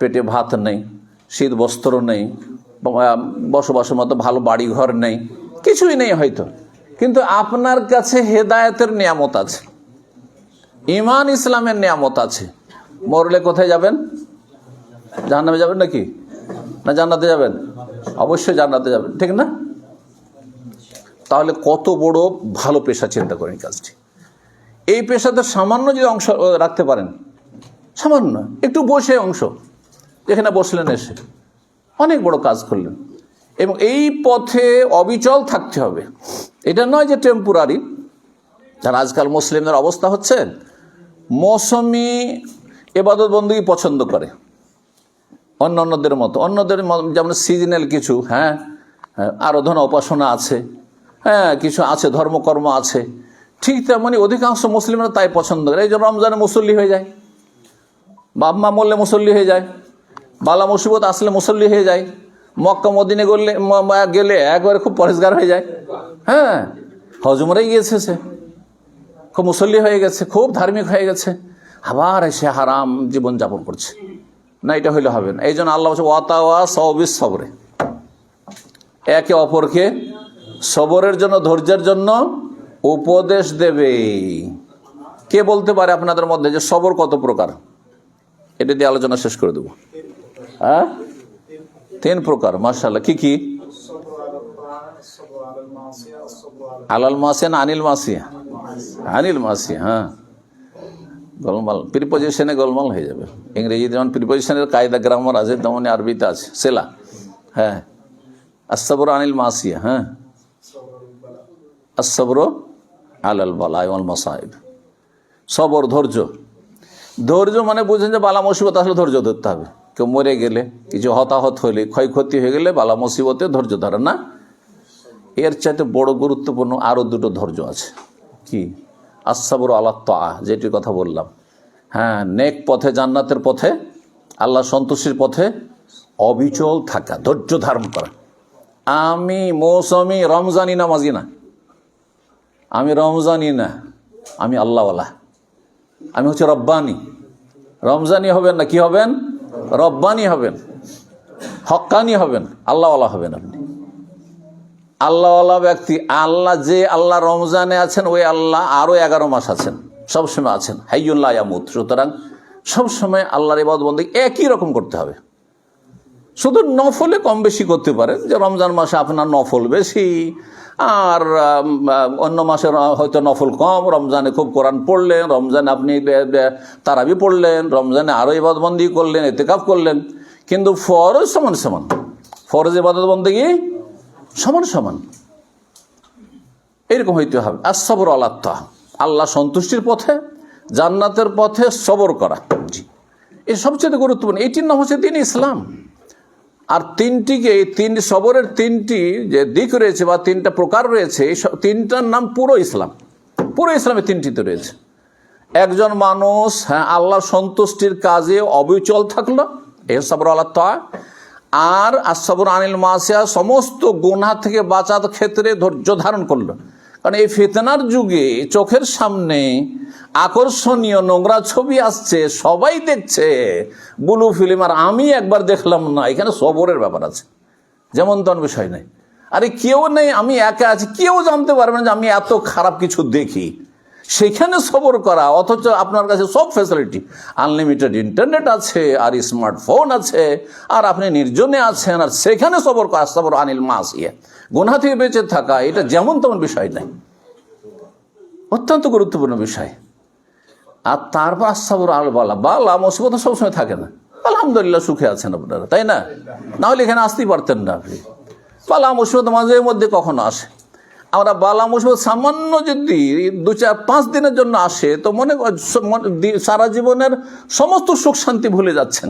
A: পেটে ভাত নেই, শীত বস্ত্র নেই, বসবাসের মতো ভালো বাড়ি ঘর নেই, কিছুই নেই হয়তো, কিন্তু আপনার কাছে হেদায়েতের নিয়ামত আছে, ঈমান ইসলামের নিয়ামত আছে, মরলে কোথায় যাবেন? জাহান্নামে যাবেন নাকি না জান্নাতে যাবেন? অবশ্যই জান্নাতে যাবেন, ঠিক না? তাহলে কত বড় ভালো পেশা, চিন্তা করেন কাজটি। এই পেশাতে সামান্য যদি অংশ রাখতে পারেন, সামান্য একটু বসে অংশ, যেখানে বসলেন এসে অনেক বড় কাজ করলেন, এবং এই পথে অবিচল থাকতে হবে। এটা নয় যে টেম্পোরারি। যারা আজকাল মুসলিমদের অবস্থা হচ্ছে, মৌসুমি ইবাদত বন্দেগী পছন্দ করে অন্যদের মতো, অন্যদের যেমন সিজনাল কিছু, হ্যাঁ আরাধনা উপাসনা আছে, হ্যাঁ কিছু আছে, ধর্মকর্ম আছে, ঠিক তেমনি অধিকাংশ মুসলিমরা তাই পছন্দ করে। এই জন্য রমজানে মুসল্লি হয়ে যায়, বাপ মা মরলে মুসল্লি হয়ে যায়, বালা মুসিবত আসলে মুসল্লি হয়ে যায়, মক্কা মদিনে গেলে একবারে খুব পরিষ্কার হয়ে যায়, হ্যাঁ হজ উমরায় গিয়েছে, সে খুব মুসল্লি হয়ে গেছে, খুব ধার্মিক হয়ে গেছে, আবার এসে হারাম জীবনযাপন করছে। না, এটা হইলে হবে না। এই জন্য আল্লাহ বলছে ওয়াতাওয়া সবিস সবরে, একে অপরকে সবরের জন্য, ধৈর্যের জন্য উপদেশ দেবে। কে বলতে পারে আপনাদের মধ্যে যে সবর কত প্রকার? এটা দিয়ে আলোচনা শেষ করে দেবো। হ্যাঁ, 3 প্রকার। মাশাআল্লাহ, কি কি? আলাল মাসিয়া না আনিল মাসিয়া? আনিল মাসিয়া। হ্যাঁ, গোলমাল প্রিপোজিশনে গোলমাল হয়ে যাবে। ইংরেজি যেমন প্রিপোজিশনের কায়দা গ্রামার আছে, তেমনি আরবিতে আছে সেলা। হ্যাঁ, আসসাবর আনিল মাসিয়া। হ্যাঁ, আসসাবর আলাল বালা ওয়াল মাসাইব। সবর, ধৈর্য। ধৈর্য মানে বুঝেন যে বালা মুসিবত আসলে ধৈর্য ধরতে হবে। কেউ মরে গেলে, কিছু হতাহত হলে, ক্ষয়ক্ষতি হয়ে গেলে বালা মুসিবতে ধৈর্য ধরে না। এর চাইতে বড় গুরুত্বপূর্ণ আরও 2টো ধৈর্য আছে। কি? আসসাবর আলা তাআ, যেটির কথা বললাম। হ্যাঁ, নেক পথে, জান্নাতের পথে, আল্লাহ সন্তুষ্টির পথে অবিচল থাকা, ধৈর্য ধারণ করা। আমি মৌসুমি রমজানি নামাজি না, আমি রমজানি না, আমি আল্লাহওয়ালা, আমি হচ্ছে রব্বানি। রমজানি হবেন না, কি হবেন? রব্বানি হবেন, হক্কানি হবেন, আল্লাহওয়ালা হবেন। আপনি আল্লাহওয়ালা ব্যক্তি। আল্লাহ, যে আল্লাহ রমজানে আছেন, ওই আল্লাহ আরও 11 মাস আছেন, সবসময় আছেন, হাইয়ুল লা ইয়ামুত। সুতরাং সবসময় আল্লাহর ইবাদত বন্দেগী একই রকম করতে হবে। শুধু নফলে কম বেশি করতে পারেন, যে রমজান মাসে আপনার নফল বেশি, আর অন্য মাসে হয়তো নফল কম। রমজানে খুব কোরআন পড়লেন, রমজানে আপনি তারাবি পড়লেন, রমজানে আরও ইবাদত বন্দেগী করলেন, ইতিকাফ করলেন, কিন্তু ফরজ সমান সমান, ফরজ ইবাদত বন্দেগী সমান সমান, এরকম হইতে হবে। আসসাবর আলা তাআ, আল্লাহ সন্তুষ্টির পথে, জান্নাতের পথে সবর করা। জি, এই সবচেয়ে গুরুত্বপূর্ণ। এইটির নাম হচ্ছে দ্বীন ইসলাম। আর সবরের 3টি যে দিক রয়েছে বা 3টা প্রকার রয়েছে, এই 3টার নাম পুরো ইসলাম। পুরো ইসলামে 3টিতে রয়েছে। একজন মানুষ, হ্যাঁ, আল্লাহ সন্তুষ্টির কাজে অবিচল থাকলো, এই সবর আলা তাআ। আর আসসাবর আনিল মাসিয়া, সমস্ত গুনাহ থেকে বাঁচার ক্ষেত্রে ধৈর্য ধারণ করলো। কারণ এই ফিতনার যুগে চোখের সামনে আকর্ষণীয় নোংরা ছবি আসছে, সবাই দেখছে, ব্লু ফিল্ম, আর আমি একবার দেখলাম না। এখানে সবরের ব্যাপার আছে, যেমন তেমন বিষয় নেই। আরে কেউ নেই, আমি একা আছি, কেউ জানতে পারবে না যে আমি এত খারাপ কিছু দেখি। সেখানে সবর করা, অথচ আপনার কাছে সব ফ্যাসিলিটি, আনলিমিটেড ইন্টারনেট আছে, আর স্মার্টফোন আছে, আর আপনি নির্জনে আছেন, আর সেখানে সবর করা। সবর আনিল মাসিয়া, গুনাহ থেকে বেঁচে থাকা, এটা যেমন তেমন বিষয় নাই, অত্যন্ত গুরুত্বপূর্ণ বিষয়। আর তারপর আসসাবর আল বালা, বালা মুসিবত সবসময় থাকে না। আলহামদুলিল্লাহ সুখে আছেন আপনারা, তাই না? নাহলে এখানে আসতেই পারতেন না আপনি। বালা মুসিবত মাঝে মধ্যে কখনো আসে। আমরা বালা মুসিবত সামান্য যদি 2-4-5 দিনের জন্য আসে, তো মনে সারা জীবনের সমস্ত সুখ শান্তি ভুলে যাচ্ছেন।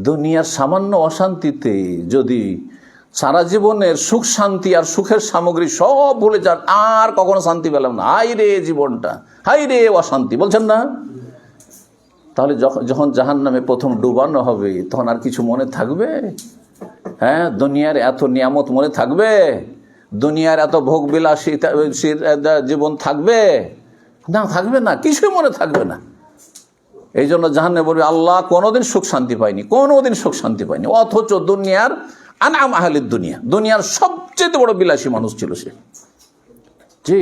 A: দুনিয়ার সামান্য অশান্তিতে যদি সারা জীবনের সুখ শান্তি আর সুখের সামগ্রী সব ভুলে যান, আর কখনো শান্তি পেলাম না, হাই রে জীবনটা, হাই রে অশান্তি, বলছেন না? তাহলে যখন জাহান্নামে প্রথম ডুবানো হবে, তখন আর কিছু মনে থাকবে? হ্যাঁ, দুনিয়ার এত নিয়ামত মনে থাকবে? দুনিয়ার এত ভোগ বিলাসী জীবন থাকবে না? থাকবে না, কিছুই মনে থাকবে না। এই জন্য জাহান্নামে বলবে, আল্লাহ কোনোদিন সুখ শান্তি পাইনি, কোনোদিন সুখ শান্তি পাইনি। অথচ দুনিয়ার আনআম আহলিদ দুনিয়া, দুনিয়ার সবচেয়ে বড় বিলাসী মানুষ ছিল সে। জি,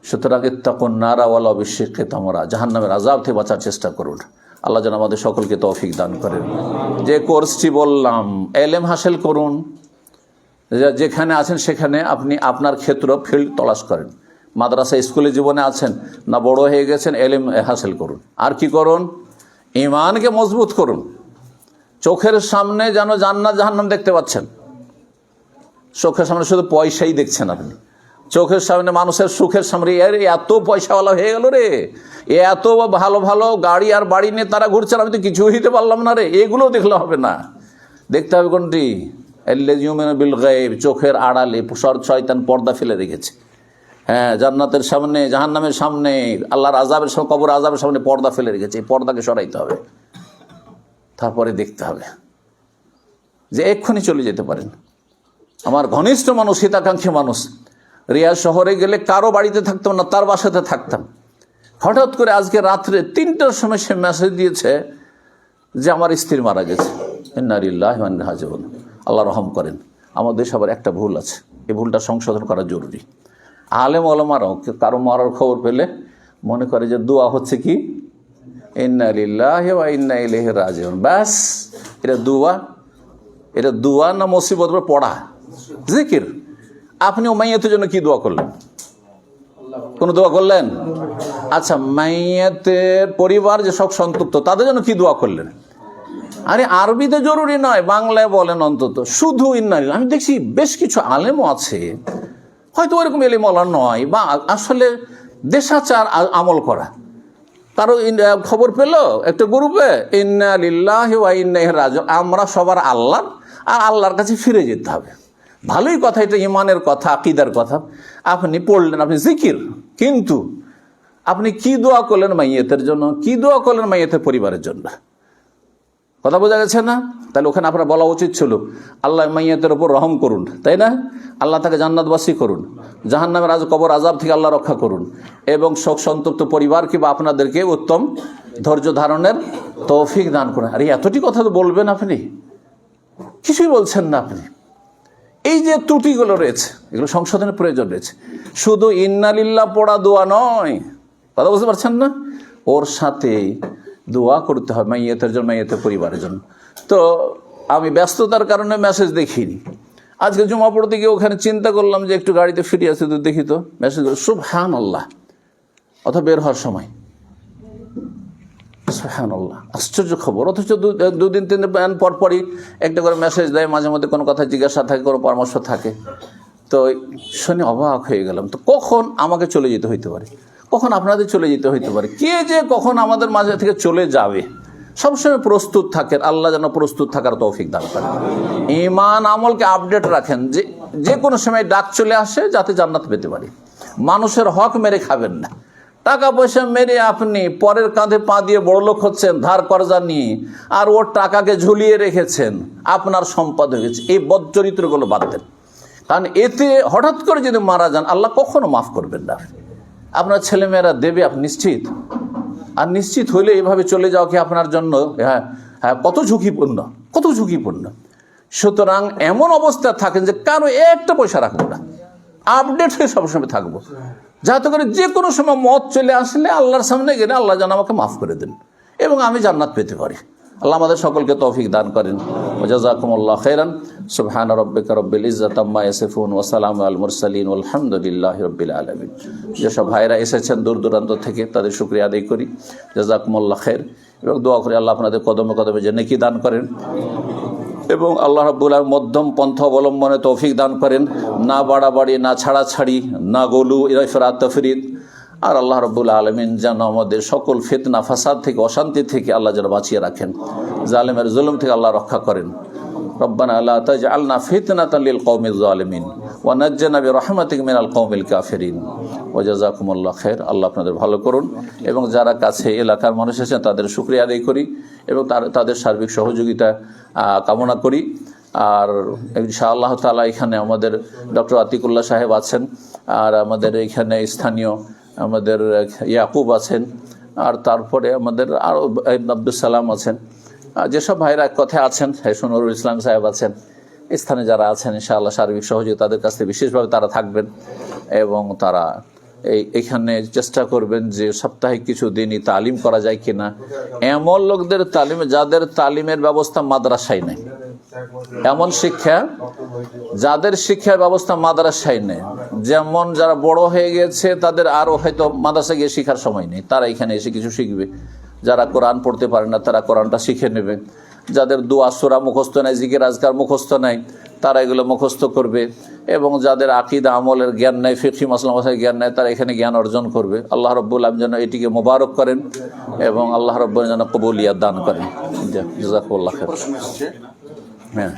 A: সুতরাং ইত্তাকুন নারা ওয়ালাউ বিশিক্কি তামরা, জাহান্নামের আযাব থেকে বাঁচার চেষ্টা করুন। আল্লাহ যেন আমাদের সকলকে তৌফিক দান করেন। যে কোর্সটি বললাম, এলেম হাসিল করুন। যেখানে আছেন সেখানে আপনি আপনার ক্ষেত্র ফিল্ড তলাশ করেন। মাদ্রাসা স্কুলে জীবনে আছেন না বড় হয়ে গেছেন, এলেম হাসিল করুন। আর কি করুন? ঈমানকে মজবুত করুন। চোখের সামনে যেন জান্নাত জাহান্নাম দেখতে পাচ্ছেন। চোখের সামনে শুধু পয়সাই দেখছেন আপনি, চোখের সামনে মানুষের সুখের সামনে এত পয়সাওয়ালা হয়ে গেল রে, এত ভালো ভালো গাড়ি আর বাড়ি নিয়ে তারা ঘুরছেন, আমি তো কিছু হইতে পারলাম না রে। এগুলো দেখলে হবে না, দেখতে হবে কোনটি? বিল গায়ব, চোখের আড়ালে শয়তান পর্দা ফেলে রেখেছে। হ্যাঁ, জান্নাতের সামনে জাহান্নামের সামনে আল্লাহর আযাবের সামনে কবর আযাবের সামনে পর্দা ফেলে রেখেছে। এই পর্দাকে সরাইতে হবে, তারপরে দেখতে হবে যে এক্ষুনি চলে যেতে পারেন। আমার ঘনিষ্ঠ মানুষ, হিতাকাঙ্ক্ষী মানুষ, রিয়াদ শহরে গেলে কারো বাড়িতে থাকতাম না, তার বাসাতে থাকতাম। হঠাৎ করে আজকে রাত্রে 3টার সময় সে মেসেজ দিয়েছে যে আমার স্ত্রী মারা গেছে। ইন্না লিল্লাহি ওয়া ইন্না ইলাইহি রাজিউন। আল্লাহ রহম করেন। আমাদের দেশে আবার একটা ভুল আছে, এই ভুলটা সংশোধন করা জরুরি। আলেম ওলামারাও কারো মারার খবর পেলে মনে করে যে দোয়া হচ্ছে কি, ইন্না লিল্লাহি ওয়া ইন্না ইলাইহি রাজিউন। ব্যাস, এটা দোয়া না মুসিবত পড়া জিকির। আপনি মাইয়াতের জন্য কি দোয়া করলেন? কোন দোয়া করলেন? আচ্ছা, মাইয়াতের পরিবার যে সব সন্তুষ্ট, তাদের জন্য কি দোয়া করলেন? আরে আরবিতে জরুরি নয়, বাংলায় বলেন অন্তত শুধু ইন্না লিল্লাহি। আমি দেখছি বেশ কিছু আলেমও আছে, হয়তো ওইরকম এলিমওয়ালা নয়, বা আসলে দেশাচার আমল করা। কারো খবর পেল একটা গ্রুপে, ইন্না লিল্লাহি ওয়া ইন্না ইলাইহি রাজিউন, আমরা সবার আল্লাহ আর আল্লাহর কাছে ফিরে যেতে হবে। ভালোই কথা, এটা ইমানের কথা, আকীদার কথা। আপনি পড়লেন, আপনি জিকির, কিন্তু আপনি কি দোয়া করলেন মাইয়াতের জন্য, কি দোয়া করলেন মাইয়াতের পরিবারের জন্য? কথা বোঝা গেছে না? তাহলে ওখানে আপনার বলা উচিত ছিল, আল্লাহ মাইয়াতের ওপর রহম করুন, তাই না? আল্লাহ তাকে জান্নাতবাসী করুন, জাহান্নামের কবর আযাব থেকে আল্লাহ রক্ষা করুন, এবং শোক সন্তপ্ত পরিবারকে বা আপনাদেরকে উত্তম ধৈর্য ধারণের তৌফিক দান করুন। আরে এতটি কথা তো বলবেন আপনি, কিছুই বলছেন না আপনি। এই যে ত্রুটিগুলো রয়েছে, এগুলো সংশোধনের প্রয়োজন রয়েছে। শুধু ইন্না লিল্লাহ পড়া দোয়া নয়, কথা বুঝতে পারছেন না? ওর সাথে দোয়া করতে হয় মাইয়াতের জন্য, মাইয়াতের পরিবারের জন্য। তো আমি ব্যস্ততার কারণে মেসেজ দেখিনি। আজকে জুমা পড়তে গিয়ে ওখানে চিন্তা করলাম যে একটু গাড়িতে ফিরে আসে, তো দেখি তো মেসেজ সুবহানাল্লাহ, অথবা বের হওয়ার সময় সুবহানাল্লাহ, আশ্চর্য খবর। অথচ 2-3 দিন পর পরই একটা করে মেসেজ দেয়, মাঝে মধ্যে কোনো কথা জিজ্ঞাসা থাকে, কোনো পরামর্শ থাকে। তো শুনে অবাক হয়ে গেলাম। তো কখন আমাকে চলে যেতে হইতে পারে, কখন আপনাদের চলে যেতে হইতে পারে, কে যে কখন আমাদের মাঝে থেকে চলে যাবে, সবসময় প্রস্তুত থাকেন। আল্লাহ যেন প্রস্তুত থাকার তৌফিক দান করেন। ঈমান আমলকে আপডেট রাখেন, যে কোনো সময় ডাক চলে আসে যাতে জান্নাত পেতে পারি। মানুষের হক মেরে খাবেন না। টাকা পয়সা মেরে আপনি পরের কাঁধে পা দিয়ে বড়লোক হচ্ছেন ধার কর্জা নিয়ে, আর ওর টাকাকে ঝুলিয়ে রেখেছেন, আপনার সম্পদ হয়ে গেছে। এই বদচরিত্রগুলো বাদ দেন, কারণ এতে হঠাৎ করে যদি মারা যান আল্লাহ কখনো মাফ করবেন না। আপনার ছেলেমেয়েরা দেবে, আপনি নিশ্চিত? আর নিশ্চিত হইলে এভাবে চলে যাওয়া কি আপনার জন্য কত ঝুঁকিপূর্ণ, কত ঝুঁকিপূর্ণ। সুতরাং এমন অবস্থা থাকেন যে কারো একটা পয়সা রাখবো না, আপডেট হয়ে সবসময় থাকবো, যাতে করে যে কোনো সময় মত চলে আসলে আল্লাহর সামনে গেলে আল্লাহ যেন আমাকে মাফ করে দেন এবং আমি জান্নাত পেতে পারি। আল্লাহ আমাদের সকলকে তৌফিক দান করেন। জাযাকুমুল্লাহু খাইরান। সুবহান রাব্বিকা রাব্বিল ইজ্জাতি আম্মা ইয়াসিফুন ওয়া সালামুন আলাল মুরসালিন আলহামদুলিল্লাহি রাব্বিল আলামিন। যেসব ভাইরা এসেছেন দূর দূরান্ত থেকে, তাদের শুকরিয়া আদায় করি। জাযাকুমুল্লাহু খাইর, এবং দোয়া করি আল্লাহ আপনাদের কদমে কদমে যে নেকি দান করেন, এবং আল্লাহ রাব্বুল আলামিন মধ্যম পন্থা অবলম্বনে তৌফিক দান করেন। না বাড়াবাড়ি, না ছাড়াছাড়ি, না গলু ইফরাত তাফরিদ। আর আল্লাহ রাব্বুল আলামিন যেন আমাদের সকল ফিতনা ফাসাদ থেকে, অশান্তি থেকে আল্লাহ যেন বাঁচিয়ে রাখেন, জালেমের জুলুম থেকে আল্লাহ রক্ষা করেন। রব্বানা লা তাজআলনা ফিতনাতান লিল কওমিজ জালিমিন ওয়া নাজ্জিনা বিরহমাতিকা মিনাল কওমিল কাফিরিন। ওয়া জাযাকুমুল্লাহু খাইর। আল্লাহ আপনাদের ভালো করুন, এবং যারা কাছে এলাকার মানুষ আছেন তাদের শুকরিয়া আদায় করি এবং তাদের সার্বিক সহযোগিতা কামনা করি। আর ইনশাআল্লাহ তাআলা এখানে আমাদের ডক্টর আতিকুল্লাহ সাহেব আছেন, আর আমাদের এখানে স্থানীয় আমাদের ইয়াকুব আছেন, আর তারপরে আমাদের আরও আব্দুল সালাম আছেন, যেসব ভাইরা এক কথায় আছেন, নুরুল ইসলাম সাহেব আছেন, স্থানে যারা আছেন ইনশাআল্লাহ সার্বিক সহযোগিতা তাদের কাছ থেকে বিশেষভাবে তারা থাকবেন এবং তারা এইখানে চেষ্টা করবেন যে সাপ্তাহিক কিছু দিনই তালিম করা যায় কিনা, এমন লোকদের তালিমে যাদের তালিমের ব্যবস্থা মাদ্রাসায় নেই, এমন শিক্ষা যাদের শিক্ষার ব্যবস্থা মাদ্রাসায় নেই, যেমন যারা বড় হয়ে গেছে তাদের আরও হয়তো মাদ্রাসায় গিয়ে শেখার সময় নেই, তারা এখানে এসে কিছু শিখবে, যারা কোরআন পড়তে পারে না তারা কোরআনটা শিখে নেবে, যাদের দোয়া সূরা মুখস্থ নাই, জিকির আজকার মুখস্থ নাই, তারা এগুলো মুখস্থ করবে, এবং যাদের আকীদা আমলের জ্ঞান নাই, ফিকহি মাসলা মাসাইল জ্ঞান নাই, তারা এখানে জ্ঞান অর্জন করবে। আল্লাহ রাব্বুল আলামিন যেন এটিকে মোবারক করেন এবং আল্লাহ রাব্বুল যেন কবুলিয়াত দান করেন। জাযাকুল্লাহ খাইর। হ্যাঁ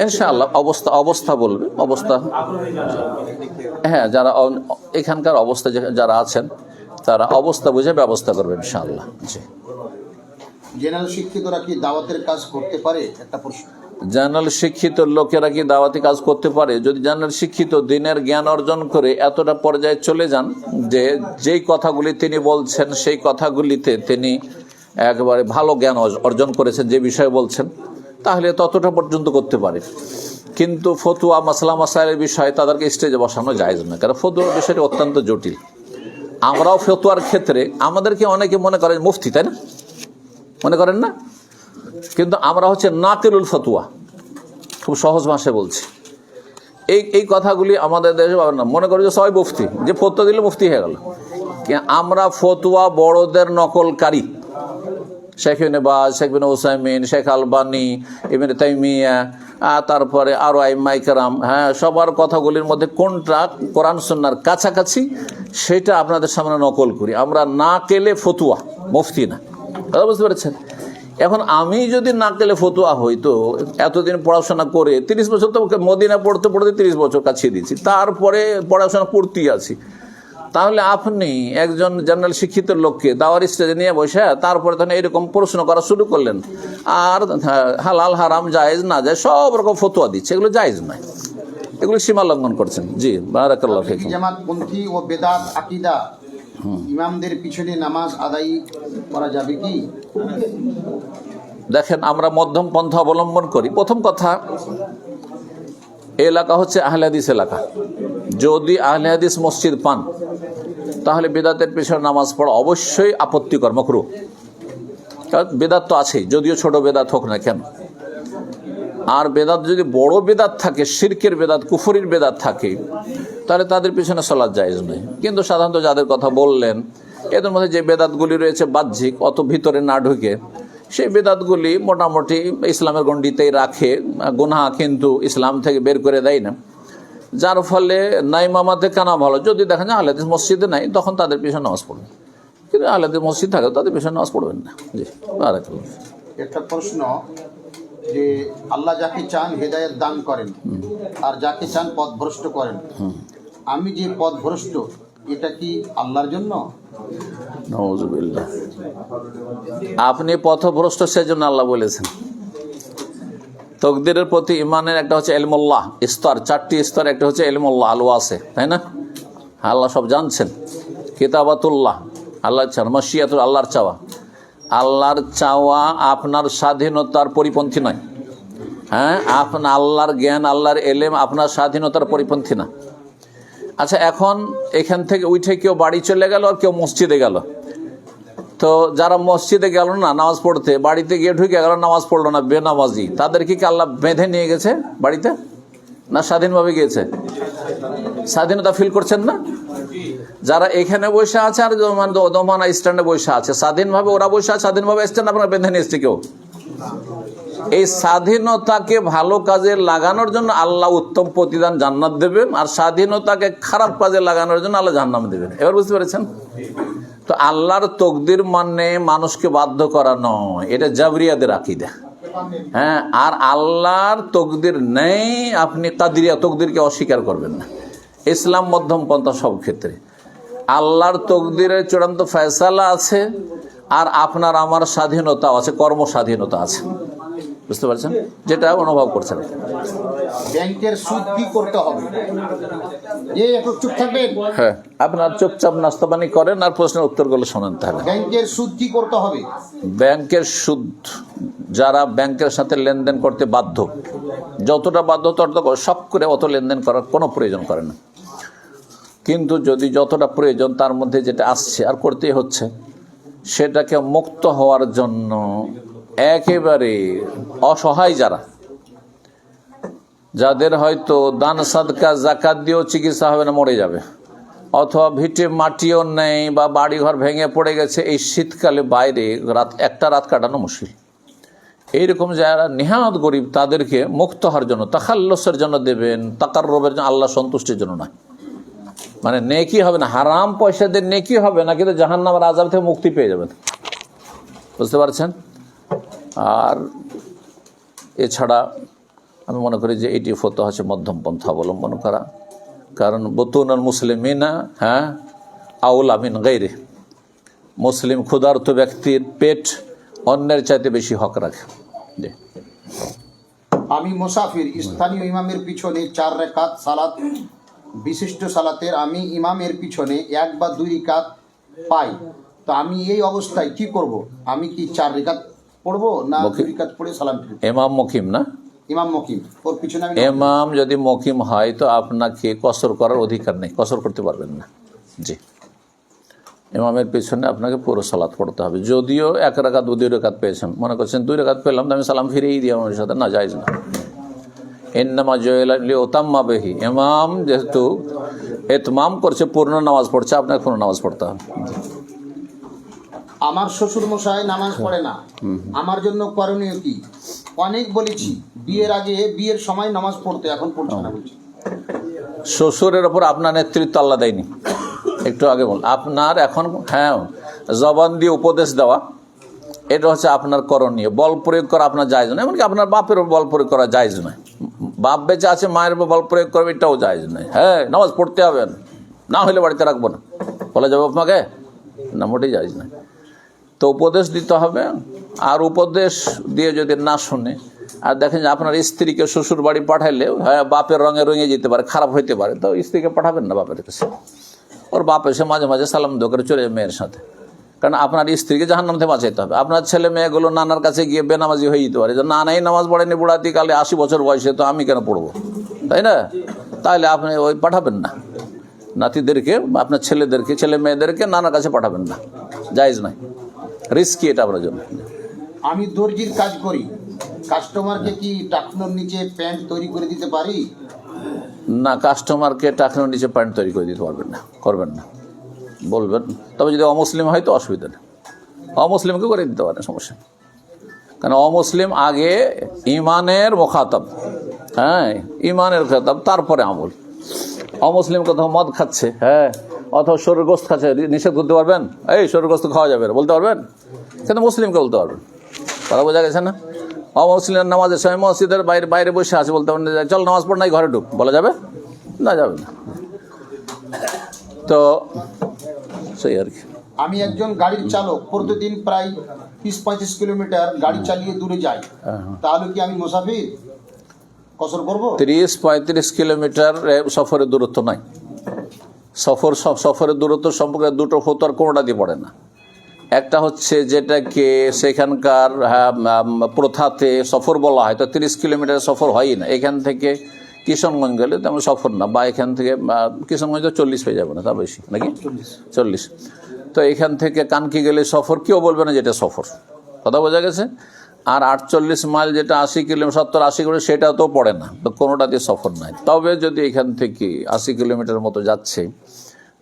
A: ইনশাআল্লাহ অবস্থা বলবে, অবস্থা, হ্যাঁ যারা এখানকার অবস্থা যারা আছেন তারা অবস্থা বুঝে ব্যবস্থা করবেন ইনশাআল্লাহ। জি,
B: জেনারেল শিক্ষিতরা কি দাওয়াতের কাজ করতে পারে? একটা প্রশ্ন।
A: জেনারেল শিক্ষিত লোকেরা কি দাওয়াতি কাজ করতে পারে? যদি জেনারেল শিক্ষিত দিনের জ্ঞান অর্জন করে এতটা পর্যায়ে চলে যান যে যেই কথাগুলি তিনি বলছেন সেই কথাগুলিতে তিনি একেবারে ভালো জ্ঞান অর্জন করেছেন, যে বিষয়ে বলছেন, তাহলে ততটা পর্যন্ত করতে পারে। কিন্তু ফতুয়া মাসলা মাসাইলের বিষয়ে তাদেরকে স্টেজে বসানো জায়েজ না, কারণ ফতুয়ার বিষয়টি অত্যন্ত জটিল। আমরাও ফতুয়ার ক্ষেত্রে আমাদেরকে অনেকে মনে করেন মুফতি, তাই না? মনে করেন না? কিন্তু আমরা হচ্ছে নাকিলুল ফতুয়া, খুব সহজ ভাষায় বলছি। এই কথাগুলি আমাদের দেশে পাবেন না, মনে করি যে সবাই মুফতি, যে ফতুয়া দিলে মুফতি হয়ে গেল। আমরা ফতুয়া বড়দের নকলকারী, শেখ ইবনে বাজ, শেখ বিন উসাইমিন, শেখ আলবানী, ইবনে তাইমিয়া, তারপরে আরো আইম্মায়ে কেরাম, হ্যাঁ, সবার কথাগুলির মধ্যে কোনটা কোরআন সুন্নাহর কাছাকাছি সেটা আপনাদের সামনে নকল করি। আমরা নাকেলে ফতুয়া, মুফতি না। কথা বুঝতে পেরেছেন? এখন আমি যদি নাকেলে ফতুয়া হই, তো এতদিন পড়াশোনা করে 30 বছর তো মদিনা পড়তে পড়তে 30 বছর কাছিয়ে দিয়েছি, তারপরে পড়াশোনা করতেই আছি। তাহলে আপনি একজন জেনারেল শিক্ষিত লোককে দাওয়ার স্টেজে নিয়ে বসে তারপরে তখন এরকম প্রশ্ন করা শুরু করলেন, আর হালাল হারাম জায়েজ না যায় সব রকম ফতুয়া দিচ্ছে, এগুলো জায়েজ নয়, এগুলো সীমা লঙ্ঘন করছেন। জি, বারাকাল্লাহু ফিকুম।
B: জামাতপন্থী ও বেদাত আকীদা ইমামদের পিছনে নামাজ আদায় করা যাবে কি?
A: দেখেন, আমরা মধ্যম পন্থা অবলম্বন করি। প্রথম কথা, এলাকা হচ্ছে আহলে হাদিস এলাকা। যদি আহলে হাদিস মসজিদ পান তাহলে বেদাতের পেছনে নামাজ পড়া অবশ্যই আপত্তিকর, মাকরুহ। কারণ বেদাত তো আছেই, যদিও ছোট বেদাত হোক না কেন। আর বেদাত যদি বড় বেদাত থাকে, শিরকের বেদাত, কুফরির বেদাত থাকে, তাহলে তাদের পিছনে সালাত জায়েজ নয়। কিন্তু সাধারণত যাদের কথা বললেন, এদের মধ্যে যে বেদাতগুলি রয়েছে বাহ্যিক, অত ভিতরে না ঢুকে, সেই বেদাতগুলি মোটামুটি ইসলামের গণ্ডিতেই রাখে, গুনাহ কিন্তু ইসলাম থেকে বের করে দেয় না। যার ফলে নাই মামাতে কানা ভালো। যদি দেখেন যে আহলে হাদিস মসজিদে নাই, তখন তাদের পিছনে নামাজ পড়বেন। কিন্তু আহলে হাদিস মসজিদ থাকে, তাদের পিছনে নামাজ পড়বেন না। জি, বারাকাল্লাহ।
B: একটা প্রশ্ন, যে আল্লাহ যাকে চান হেদায়েত দান করেন আর যাকে চান পথভ্রষ্ট করেন। আমি যে পথভ্রষ্ট, এটা কি আল্লাহর জন্য?
A: নাউযুবিল্লাহ। আপনি পথভ্রষ্ট সেজন্য আল্লাহ বলেছেন। তকদিরের প্রতি ইমানের একটা হচ্ছে ইলমুল্লাহ স্তর, 4টি স্তর। একটা হচ্ছে ইলমুল্লাহ আল ওয়াসি, তাই না? আল্লাহ সব জানছেন। কিতাবাতুল্লাহ, আল্লাহর চাওয়া। মাশিয়াতুল, আল্লাহর চাওয়া। আল্লাহর চাওয়া আপনার স্বাধীনতার পরিপন্থী নয়। হ্যাঁ, আপনার আল্লাহর জ্ঞান, আল্লাহর এলেম আপনার স্বাধীনতার পরিপন্থী না। আচ্ছা, এখন এখান থেকে উঠে কেউ বাড়ি চলে গেল আর কেউ মসজিদে গেল। তো যারা মসজিদে গেল না নামাজ পড়তে, বাড়িতে গিয়ে ঢুকে গেল, নামাজ পড়লো না, বেনামাজি, তাদেরকে কি আল্লাহ বেঁধে নিয়ে গেছে বাড়িতে, না স্বাধীনভাবে গিয়েছে? স্বাধীনতা ফিল করছেন না? যারা এখানে বসে আছে আর দোমানা স্ট্যান্ডে বসে আছে, স্বাধীনভাবে ওরা বসে আছে, স্বাধীনভাবে স্ট্যান্ড আপনারা বেঁধে নিয়ে এসছে কেউ। এই স্বাধীনতাকে ভালো কাজে লাগানোর জন্য আল্লাহ উত্তম প্রতিদান জান্নাত দেবেন, আর স্বাধীনতাকে খারাপ কাজে লাগানোর জন্য আল্লাহ জাহান্নাম দেবেন। এবার বুঝতে পেরেছেন? তো আল্লাহর তকদির মানে মানুষকে বাধ্য করা নয়, এটা জাবরিয়াদের আকীদা। হ্যাঁ, আর আল্লাহর তকদির নেই, আপনি কাদরিয়া তকদিরকে অস্বীকার করবেন না। ইসলাম মধ্যম পন্থা সব ক্ষেত্রে। আল্লাহর তকদিরের চূড়ান্ত ফয়সালা আছে, আর আপনার আমার স্বাধীনতা আছে, কর্ম স্বাধীনতা আছে। বুঝতে পারছেন, যেটা অনুভব করছেন।
B: ব্যাংকের সুদ কি করতে হবে? একটু চুপ থাকবেন।
A: হ্যাঁ, আপনার চুপচাপ নাস্তা পানি করেন আর প্রশ্নের উত্তরগুলো শোনেন। তাহলে
B: ব্যাংকের সুদ কি করতে হবে?
A: ব্যাংকের সুদ, যারা ব্যাংকের সাথে লেনদেন করতে বাধ্য, যতটা বাধ্য ততটা সব করে অত লেনদেন করার কোনো প্রয়োজন করে না। কিন্তু যদি যতটা প্রয়োজন তার মধ্যে যেটা আসছে আর করতেই হচ্ছে, সেটাকে মুক্ত হওয়ার জন্য একেবারে অসহায় যাদের হয়তো দান সাদকা জাকাত দিয়েও চিকিৎসা হবে না, মরে যাবে, অথবা ভিটে মাটিও নেই বা বাড়িঘর ভেঙে পড়ে গেছে, এই শীতকালে বাইরে একটা রাত কাটানো মুশকিল, এইরকম যারা নেহাত গরিব তাদেরকে মুক্ত হওয়ার জন্য, তাখাল্লুসের জন্য দেবেন, তাকাররুবের জন্য, আল্লাহ সন্তুষ্টির জন্য নয়। মানে নেকি হবে না, হারাম পয়সা দিয়ে নেকি হবে না, কিন্তু জাহান্নামের আযাব থেকে মুক্তি পেয়ে যাবেন। বুঝতে পারছেন? আর এছাড়া আমি মনে করি যে এটি ফতোয়া হচ্ছে মধ্যম পন্থা অবলম্বন করা, কারণ বুতুনুল মুসলিমিনা আউলা মিন গায়রি, মুসলিম ক্ষুধার্ত ব্যক্তির পেট অন্যের চাইতে বেশি হক রাখে।
B: আমি মুসাফির, স্থানীয় ইমামের পিছনে 4 রাকাত সালাত, বিশিষ্ট সালাতের আমি ইমামের পিছনে 1 বা 2 রাকাত পাই, তো আমি এই অবস্থায় কি করব? আমি কি 4 রাকাত পড়বো না 2 রাকাত পড়ে সালাম ফিরব?
A: ইমাম মুকিম না,
B: ইমাম মুকিম, ওর পিছনে আমি
A: ইমাম যদি মুকিম হয় তো আপনাকে কসর করার অধিকার নেই, কসর করতে পারবেন না। জি, ইমামের পিছনে আপনাকে পুরো সালাত পড়তে হবে। যদিও 1 রাকাত 2 রাকাত পেয়েছেন, মনে করছেন 2 রাকাত পেলাম তো আমি সালাম ফিরেই দিই আমার সাথে, না, জায়েজ না। ইন্নামা জুইলা লিউতাম্মা বিহি, ইমাম যেহেতু ইতমাম করছে, পূর্ণ নামাজ পড়ছে, আপনাকে পূর্ণ নামাজ পড়তে হবে।
B: আমার শ্বশুর মশাই নামাজ পড়ে না, আমার জন্য করণীয় কি? অনেক বলেছি বিয়ের আগে, বিয়ের সময় নামাজ পড়তে, এখন পড়ছে না বলছি।
A: শ্বশুরের ওপর আপনার নেতৃত্ব আল্লাহ দেয়নি, একটু আগে বল, আপনার এখন হ্যাঁ জবান দিয়ে উপদেশ দেওয়া, এটা হচ্ছে আপনার করণীয়। বল প্রয়োগ করা আপনার জায়েজ নয়, এমনকি আপনার বাপের ওপর বল প্রয়োগ করা জায়েজ নয়। বাপ বেঁচে আছে, মায়ের উপর বল প্রয়োগ করবে, এটাও জায়েজ নয়। হ্যাঁ, নামাজ পড়তে হবে, না হলে বাড়িতে রাখবো না বলা যাবে আপনাকে, না, মোটেই জায়েজ নয়। তো উপদেশ দিতে হবে, আর উপদেশ দিয়ে যদি না শুনে, আর দেখেন যে আপনার স্ত্রীকে শ্বশুর বাড়ি পাঠাইলে হ্যাঁ বাপের রঙে রঙে যেতে পারে, খারাপ হইতে পারে, তো স্ত্রীকে পাঠাবেন না বাপের কাছে। ওর বাপ এসে মাঝে মাঝে সালাম দো করে চলে যায় মেয়ের সাথে, কারণ আপনার স্ত্রীকে জাহান্নাম থেকে বাঁচাইতে হবে। আপনার ছেলে মেয়েগুলো নানার কাছে গিয়ে বেনামাজি হয়ে যেতে পারে, যে নানাই নামাজ পড়েনি বুড়াতি কালে, 80 বছর বয়সে, তো আমি কেন পড়বো, তাই না? তাহলে আপনি ওই পাঠাবেন না, নাতিদেরকে, আপনার ছেলেদেরকে, ছেলে মেয়েদেরকে নানার কাছে পাঠাবেন না, জায়েজ নাই, রিস্কি এটা আপনার জন্য।
B: আমি দর্জির কাজ করি, কাস্টমারকে কি টাকনোর নিচে প্যান্ট তৈরি করে দিতে পারি?
A: না, কাস্টমারকে টাকার নিচে প্যান্ট তৈরি করে দিতে পারবেন না, করবেন না, বলবেন। তবে যদি অমুসলিম হয় তো অসুবিধা নেই, অমুসলিমকে করে দিতে পারেন, সমস্যা নেই। কারণ অমুসলিম আগে ইমানের মুখাতাব, হ্যাঁ ইমানের খেতাব, তারপরে আমল। অমুসলিম কোথাও মদ খাচ্ছে, হ্যাঁ, অথবা শরীর গোস্ত খাচ্ছে, নিষেধ করতে পারবেন? এই শরীর গোস্ত খাওয়া যাবে না বলতে পারবেন? কিন্তু মুসলিমকে বলতে পারবেন। কথা বোঝা গেছে না? অমুসলিম নামাজের সময় মসজিদের বাইরে বাইরে বসে আছে, বলতে পারেন চল নামাজ পড় নাই, ঘরে ঢুক, বলা যাবে না? যাবে না। তো সেই আর কি।
B: আমি একজন গাড়ির চালক, প্রতিদিন প্রায় 30-35 কিলোমিটার গাড়ি চালিয়ে দূরে যাই, তাহলে কি আমি মুসাফির, কসর করবো?
A: 30-35 কিলোমিটার সফরের দূরত্ব নাই। সফরের দূরত্ব সম্পর্কে দুটো ফতোয়ার কোনোটা দিয়ে পড়ে না। একটা হচ্ছে যেটাকে সেখানকার প্রথাতে সফর বলা হয়, তো 30 কিলোমিটার সফর হয়ই না। এখান থেকে কিশনগঞ্জ গেলে তেমন সফর না, বা এখান থেকে কিশনগঞ্জ তো 40 হয়ে যাবে না, তা বেশি নাকি 40। তো এখান থেকে কানকি গেলে সফর, কেউ বলবে না যেটা সফর, কথা বোঝা গেছে। আর 48 মাইল যেটা 80 কিলোমিটার, 70-80 কিলোমিটার, সেটা তো পড়ে না, তো কোনোটাতে সফর নাই। তবে যদি এখান থেকে 80 কিলোমিটার মতো যাচ্ছে,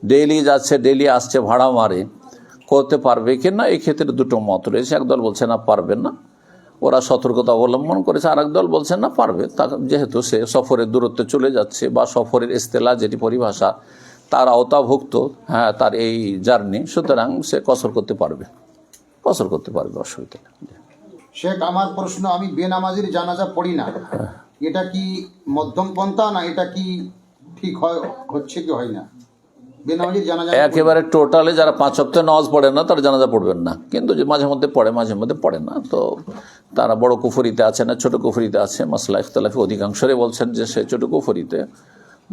A: ডেইলি যাচ্ছে, ডেইলি আসছে, ভাড়া মারে, করতে পারবে কি না, এই ক্ষেত্রে দুটো মত রয়েছে। একদল বলছে না, পারবে না, ওরা সতর্কতা অবলম্বন করেছে। আর একদল বলছে না, পারবে, যেহেতু সে সফরের দূরত্বে চলে যাচ্ছে, বা সফরের ইস্তেলা যেটি পরিভাষা তার আওতাভুক্ত, হ্যাঁ, তার এই জার্নি, সুতরাং সে কসর করতে পারবে, অসুবিধা নেই।
B: শেখ, আমার প্রশ্ন, আমি বেনামাজির জানাজা পড়ি না, এটা কি মধ্যম পন্থা, না এটা কি ঠিক হচ্ছে কি হয় না? বেনামাজির জানাজা
A: একেবারে টোটালি যারা 5 ওয়াক্ত নামাজ পড়ে না তারা জানাজা পড়বেন না, কিন্তু যে মাঝে মধ্যে পড়ে মাঝে মধ্যে পড়ে না, তো তারা বড় কুফরিতে আছে না ছোট কুফরিতে আছে, মাসলা ইখতিলাফি অধিকাংশই বলছেন যে সে ছোট কুফরিতে,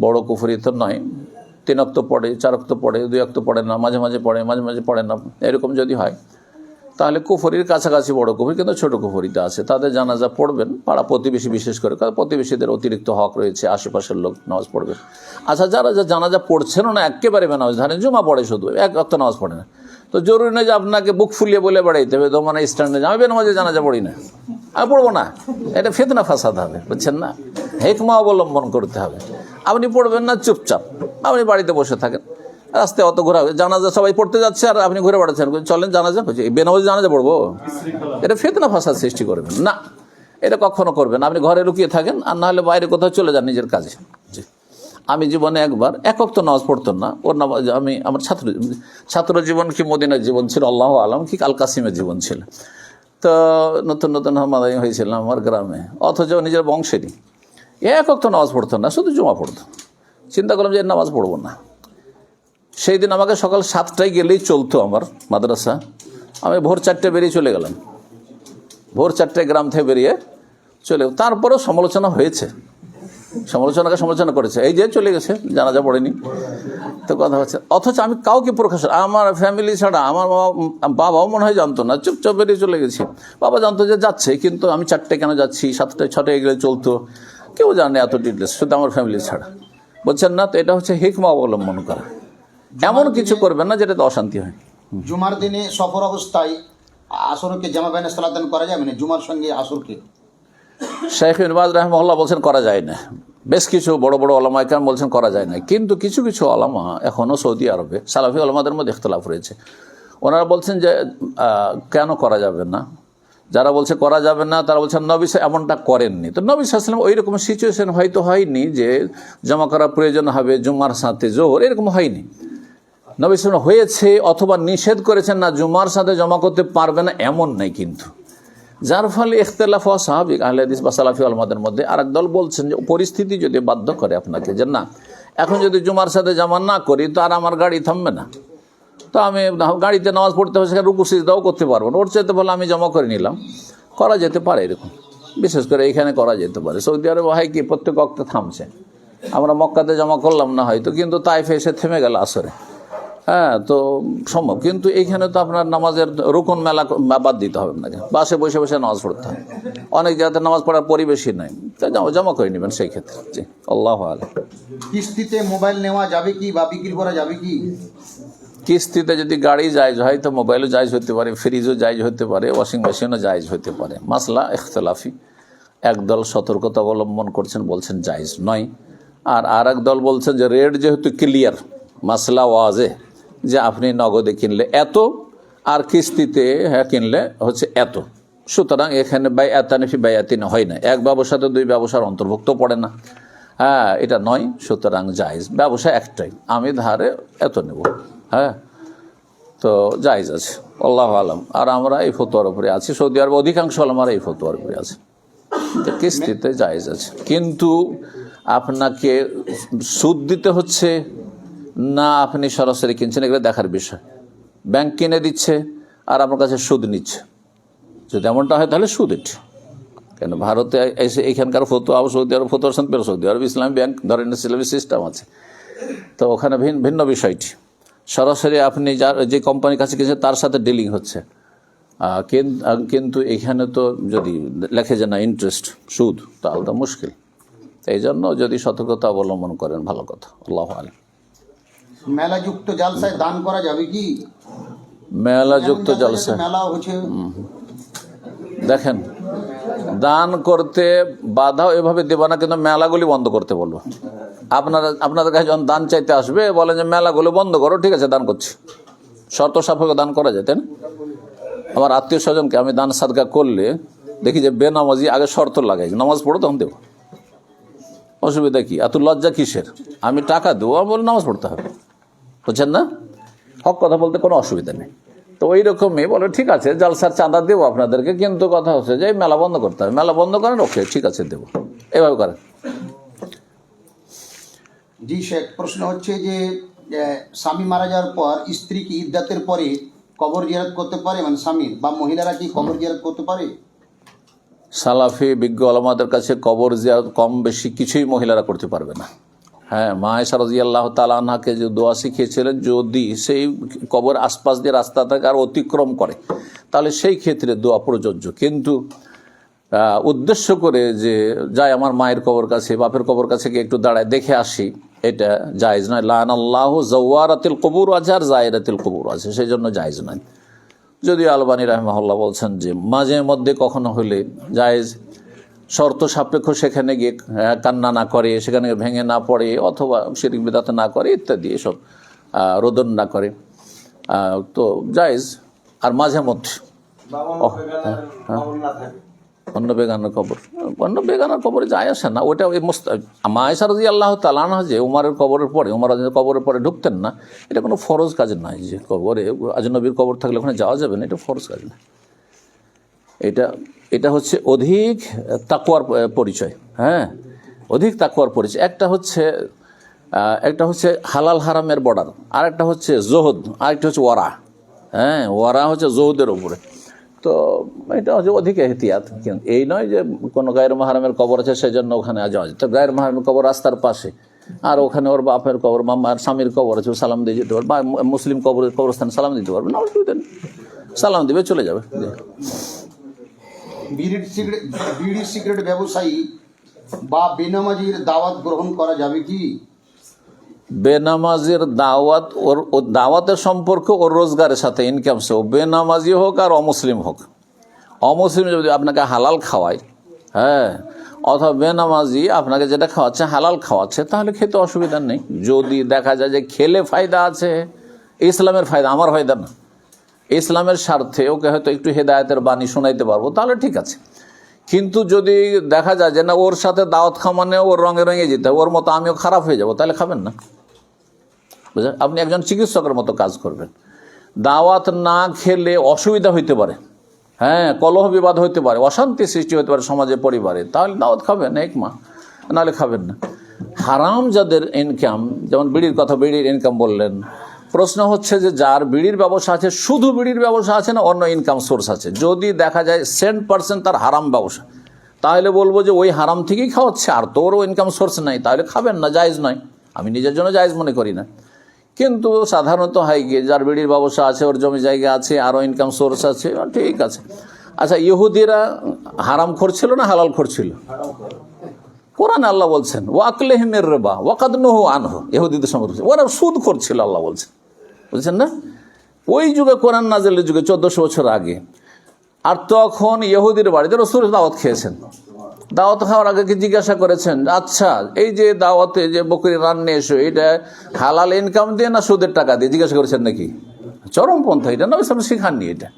A: বড় কুফরিতে নয়। 3 ওয়াক্ত পড়ে, 4 ওয়াক্ত পড়ে, 2 ওয়াক্ত পড়ে না, মাঝে মাঝে পড়ে মাঝে মাঝে পড়ে না, এরকম যদি হয় তাহলে কুফরির কাছাকাছি বড় কুফরি, কিন্তু ছোট কুফরিতে আছে, তাদের জানাজা পড়বেন। পাড়া প্রতিবেশী বিশেষ করে, কারণ প্রতিবেশীদের অতিরিক্ত হক রয়েছে, আশেপাশের লোক নামাজ পড়বে। আচ্ছা, যারা জানাজা পড়ছেনও না, একেবারে বেনামাজ, ধরেন জুমা পড়ে শুধু, 1 ওয়াক্ত নামাজ পড়ে না, তো জরুরি নয় যে আপনাকে বুক ফুলিয়ে বলে বেড়াইতে হবে দোমানা স্ট্যান্ডে আমি বেনামাজে জানাজা পড়ি না, আমি পড়বো না, এটা ফিতনা ফাসাদ হবে, বুঝছেন না? হিকমা অবলম্বন করতে হবে। আপনি পড়বেন না, চুপচাপ আপনি বাড়িতে বসে থাকেন, রাস্তায় অত ঘোরা, জানাজা সবাই পড়তে যাচ্ছে আর আপনি ঘুরে বেড়াচ্ছেন, চলেন জানাজা হচ্ছে, এই বেনামাজি জানাজা পড়বো, এটা ফিতনা ফাসাদ সৃষ্টি করবেন না, এটা কখনো করবেন। আপনি ঘরে লুকিয়ে থাকেন, আর নাহলে বাইরে কোথাও চলে যান নিজের কাজে। জি, আমি জীবনে একবার 1 ওয়াক্ত নামাজ পড়তাম না, ওর নামাজ আমি আমার ছাত্র জীবন কি মদিনার জীবন ছিল আল্লাহ আলম, কি আল কাসিমের জীবন ছিল, তো নতুন নতুন হামাদানি হয়েছিলাম আমার গ্রামে, অথচ নিজের বংশেরই 1 ওয়াক্ত নামাজ পড়তাম না, শুধু জুমা পড়তাম। চিন্তা করলাম যে নামাজ পড়বো না। সেই দিন আমাকে সকাল 7টায় গেলেই চলতো আমার মাদ্রাসা, আমি ভোর 4টায় বেরিয়ে চলে গেলাম, ভোর 4টায় গ্রাম থেকে বেরিয়ে চলে, তারপরেও সমালোচনা হয়েছে, সমালোচনা করেছে, এই যে চলে গেছে জানাজা পড়েনি, তো কথা হচ্ছে। অথচ আমি কাউকে প্রকাশ, আমার ফ্যামিলি ছাড়া আমার বাবাও মনে হয় জানতো না, চুপচাপ বেরিয়ে চলে গেছি। বাবা জানতো যে যাচ্ছে, কিন্তু আমি 4টায় কেন যাচ্ছি, 7টায় 6টায় গেলে চলতো, কেউ জানে এত ডিটেলস, শুধু আমার ফ্যামিলি ছাড়া, বুঝছেন না? তো এটা হচ্ছে হিকমা অবলম্বন করা, এমন কিছু করবেন না যেটাতে অশান্তি হয়।
B: জুমার দিনে সফর অবস্থায় আসরকে জামা বাইনা সালাদান করা যাবে না, জুমার সঙ্গে আসরকে?
A: শেখ ইবনে বাজ রাহিমাহুল্লাহ বলছেন করা যায় না, বেশ কিছু বড় বড় ওলামা কেরাম বলছেন করা যায় না, কিন্তু কিছু কিছু ওলামা এখনও সৌদি আরবে সালাফি ওলামাদের মধ্যে ইখতিলাফ রয়েছে, ওনারা বলছেন যে কেন করা যাবে না। যারা বলছে করা যাবে না তারা বলছেন নবী এমনটা করেননি, তো নবী সাল্লাল্লাহু আলাইহি ওয়াসাল্লাম ওই রকম সিচুয়েশন হয়তো হয়নি যে জমা করা প্রয়োজন হবে জুমার সাথে জোহর, এরকম হয়নি। নবী সাল্লাল্লাহু হয়েছে অথবা নিষেধ করেছেন না জুমার সাথে জমা করতে পারবে না, এমন নাই কিন্তু, যার ফলে ইখতিলাফ হওয়া স্বাভাবিক আহলে হাদিস বা সালাফি ওলামাদের মধ্যে। আর একদল বলছেন যে পরিস্থিতি যদি বাধ্য করে আপনাকে যে না এখন যদি জুমার সাথে জমা না করি তো আর আমার গাড়ি থামবে না, তো আমি গাড়িতে নামাজ পড়তে হবে, সেখানে রুকু সিজদাও করতে পারবো না, ওর চাইতে বলে আমি জমা করে নিলাম, করা যেতে পারে এরকম, বিশেষ করে এইখানে করা যেতে পারে। সৌদি আরবে হয় কি প্রত্যেক ওয়াক্তে থামছে, আমরা মক্কাতে জমা করলাম না হয়তো, কিন্তু তাইফে এসে থেমে গেল আসরে, হ্যাঁ, তো সম্ভব। কিন্তু এইখানে তো আপনার নামাজের রুকন মেলা বাদ দিতে হবে আপনাকে, বাসে বসে বসে নামাজ পড়তে হবে, অনেক জায়গাতে নামাজ পড়ার পরিবেশই নাই, তাই জমা করে নেবেন সেই ক্ষেত্রে। জি, আল্লাহু আ'লাম।
B: কিস্তিতে মোবাইল নেওয়া যাবে কি বা বিক্রি করা যাবে কি?
A: কিস্তিতে যদি গাড়ি জায়েজ হয় তো মোবাইলও জায়েজ হতে পারে, ফ্রিজও জায়েজ হতে পারে, ওয়াশিং মেশিনও জায়েজ হতে পারে। মাসলা ইখতিলাফি, একদল সতর্কতা অবলম্বন করছেন, বলছেন জায়েজ নয়, আর এক দল বলছেন যে রেট যেহেতু ক্লিয়ার, মাসলা ওয়াজে, যে আপনি নগদে কিনলে এত আর কিস্তিতে কিনলে হচ্ছে এত, সুতরাং এখানে বাইআতানি ফি বাইআতিন হয় না, এক ব্যবসাতে 2 ব্যবসার অন্তর্ভুক্ত পড়ে না, হ্যাঁ এটা নয়, সুতরাং জায়েজ, ব্যবসা একটাই, আমি ধারে এত নেব, হ্যাঁ, তো জায়েজ আছে, আল্লাহু আ'লাম। আর আমরা এই ফতোয়ার উপরে আছি, সৌদি আরবে অধিকাংশ আমরা এই ফতোয়ার উপরে আছে যে কিস্তিতে জায়েজ আছে, কিন্তু আপনাকে সুদ দিতে হচ্ছে না আপনি সরাসরি কিনছেন, এগুলো দেখার বিষয়। ব্যাংক কিনে দিচ্ছে আর আপনার কাছে সুদ নিচ্ছে, যদি এমনটা হয় তাহলে সুদ এটি, কেন ভারতে এসে এখানকার ফতোয়া সৌদি আরব ফতোয়ার সঙ্গে সৌদি আরব ইসলামী ব্যাংক ধরেন ইসলামী সিস্টেম আছে, তো ওখানে ভিন্ন বিষয়টি, সরাসরি আপনি যার যে কোম্পানির কাছে কিনছেন তার সাথে ডিলিং হচ্ছে, কিন্তু এখানে তো যদি লেখে যে না ইন্টারেস্ট সুদ, তাহলে তো মুশকিল। এই জন্য যদি সতর্কতা অবলম্বন করেন ভালো কথা, আল্লাহু আ'লাম।
B: মেলাযুক্ত জালসায় দান করা যাবে কি?
A: মেলাযুক্ত জলসা,
B: মেলা হচ্ছে,
A: দেখেন দান করতে বাধাও এভাবে দেব না, কিন্তু মেলাগুলি বন্ধ করতে বলবো। আপনাদের কাছে যখন দান চাইতে আসবে বলেন যে মেলাগুলো বন্ধ করো, ঠিক আছে দান করছি, শর্ত সাপেক্ষে দান করা যায়, তাই না? আমার আত্মীয় স্বজনকে আমি দান সাদকা করলে দেখি যে বেনামাজি আগে শর্ত লাগাই, নামাজ পড়ো তখন দেবো, অসুবিধা কি, এত লজ্জা কিসের, আমি টাকা দেবো, আমি বলে নামাজ পড়তে হবে, বুঝছেন না? হক কথা বলতে কোনো অসুবিধা নেই। তো ওই রকমই বলে ঠিক আছে জালসার চাঁদা দেবো আপনাদেরকে, কিন্তু কথা হচ্ছে যে মেলা বন্ধ করতে হবে, মেলা বন্ধ করেন, ওকে ঠিক আছে দেবো, এভাবে করেন।
B: জি শেখ, প্রশ্ন হচ্ছে যে স্বামী মারা যাওয়ার পর স্ত্রী কি ইদ্দাতের পরে কবর জিয়ারত করতে পারে, মানে স্বামীর বা মহিলারা কি কবর জিয়ারত করতে পারে?
A: সালাফি বিজ্ঞ আলমাদের কাছে কবর জিয়ারত কম বেশি কিছুই মহিলারা করতে পারবে না। হ্যাঁ, মা আয়েশা রাদিয়াল্লাহু তাআলা আনহাকে যে দোয়া শিখিয়েছিলেন, যদি সেই কবর আশপাশ দিয়ে রাস্তাটাকে আর অতিক্রম করে তাহলে সেই ক্ষেত্রে দোয়া প্রযোজ্য, কিন্তু উদ্দেশ্য করে যে যাই আমার মায়ের কবর কাছে বাপের কবর কাছে গিয়ে একটু দাঁড়ায় দেখে আসি, এটা জায়েজ নয়। লানাল্লাহু যাওয়ারাতিল কুবুর আছে আর জায়রাতিল কুবুর আছে, সেই জন্য জায়েজ নয়। যদিও আলবানী রাহমাহুল্লাহ বলছেন যে মাঝে মধ্যে কখনো হলে জায়েজ, শর্ত সাপেক্ষ, সেখানে গিয়ে কান্না না করে, সেখানে ভেঙে না পড়ে, অথবা শিরক বিদআত না করে ইত্যাদি, এসব রোদন না করে, তো জায়েজ। আর মাঝে মধ্যে অন্য বেগানার কবরে যায় আসে না, ওটা ওই মা আয়েশা রাদিয়াল্লাহু তাআলা আনহা যে উমরের কবরের পরে ঢুকতেন না, এটা কোনো ফরজ কাজ নয় যে কবরে আজনবীর কবর থাকলে ওখানে যাওয়া যাবে না, এটা ফরজ কাজ না। এটা হচ্ছে অধিক তাকওয়ার পরিচয়। হ্যাঁ, অধিক তাকওয়ার পরিচয়। একটা হচ্ছে হালাল হারামের বর্ডার, আর একটা হচ্ছে জোহদ, আর একটা হচ্ছে ওয়ারা। হ্যাঁ, ওয়ারা হচ্ছে জোহদের উপরে। তো এটা হচ্ছে অধিক এহতিয়াত। কিন্তু এই নয় যে কোনো গায়ের মাহারামের কবর আছে সেজন্য ওখানে যাওয়া যায়। তো গায়ের মাহারামের কবর রাস্তার পাশে, আর ওখানে ওর বাপের কবর, মামার স্বামীর কবর আছে, সালাম দিয়ে যেতে পারবে, বা মুসলিম কবরস্থান সালাম দিতে পারবে না, অসুবিধা নেই, সালাম দিবে, চলে যাবে।
B: বিড়ি সিগারেট ব্যবসায়ী বা বেনামাজির দাওয়াত গ্রহণ করা যাবে কি?
A: বেনামাজির দাওয়াত, ওর দাওয়াতের সম্পর্ক ওর রোজগারের সাথে, ইনকাম সে, বেনামাজি হোক আর অমুসলিম হোক। অমুসলিম যদি আপনাকে হালাল খাওয়ায়, হ্যাঁ, অথবা বেনামাজি আপনাকে যেটা খাওয়াচ্ছে হালাল খাওয়াচ্ছে, তাহলে খেতে অসুবিধা নেই। যদি দেখা যায় যে খেলে ফায়দা আছে, ইসলামের ফায়দা, আমার ফায়দা না, ইসলামের স্বার্থে ওকে হয়তো একটু হেদায়েতের বাণী শোনাইতে পারবো, তাহলে ঠিক আছে। কিন্তু যদি দেখা যায় যে না, ওর সাথে দাওয়াত খাওয়ানো ওর রঙে রঙে যেতে হবে, ওর মতো আমিও খারাপ হয়ে যাব, তাহলে খাবেন না। বুঝলেন? আপনি একজন চিকিৎসকের মতো কাজ করবেন। দাওয়াত না খেলে অসুবিধা হইতে পারে, হ্যাঁ, কলহ বিবাদ হইতে পারে, অশান্তি সৃষ্টি হতে পারে সমাজে, পরিবারে, তাহলে দাওয়াত খাবেন এক মা, নাহলে খাবেন না। হারাম যাদের ইনকাম, যেমন বিড়ির কথা, বিড়ির ইনকাম বললেন, প্রশ্ন হচ্ছে যে যার বিড়ির ব্যবসা আছে, শুধু বিড়ির ব্যবসা আছে না অন্য ইনকাম সোর্স আছে, যদি দেখা যায় 100% তার হারাম ব্যবসা, তাহলে বলবো যে ওই হারাম থেকেই খাওয়াচ্ছে, আর তোরও ইনকাম সোর্স নাই, তাহলে খাবেন না, জায়েজ নয়। আমি নিজের জন্য জায়েজ মনে করি না, কিন্তু সাধারণত হয় গিয়ে যার বিড়ির ব্যবসা আছে, ওর জমি জায়গা আছে, আরও ইনকাম সোর্স আছে, ঠিক আছে। আচ্ছা, ইহুদিরা হারাম করছিল না হালাল করছিল? কোরআনে আল্লাহ বলছেন ওয়াকলেহিমের রিবা ওয়াকাদ নুহু আনহু, ইহুদিদের সম্পর্কে ওরা সুদ করছিল, আল্লাহ বলছেন, বুঝছেন না? ওই যুগে, কোরআন নাজিলের যুগে, 1400 বছর আগে। আর তখন ইহুদির বাড়িতে রাসূল দাওয়াত খেয়েছেন। দাওয়াত খাওয়ার আগে কি জিজ্ঞাসা করেছেন, আচ্ছা এই যে দাওয়াতে যে বকরি রান্না এসো, এটা হালাল ইনকাম দিয়ে না সুদের টাকা দিয়ে? জিজ্ঞাসা করেছেন নাকি? চরমপন্থা, এটা নবী সাল্লাল্লাহু আলাইহি ওয়াসাল্লাম শিখাননি এটা।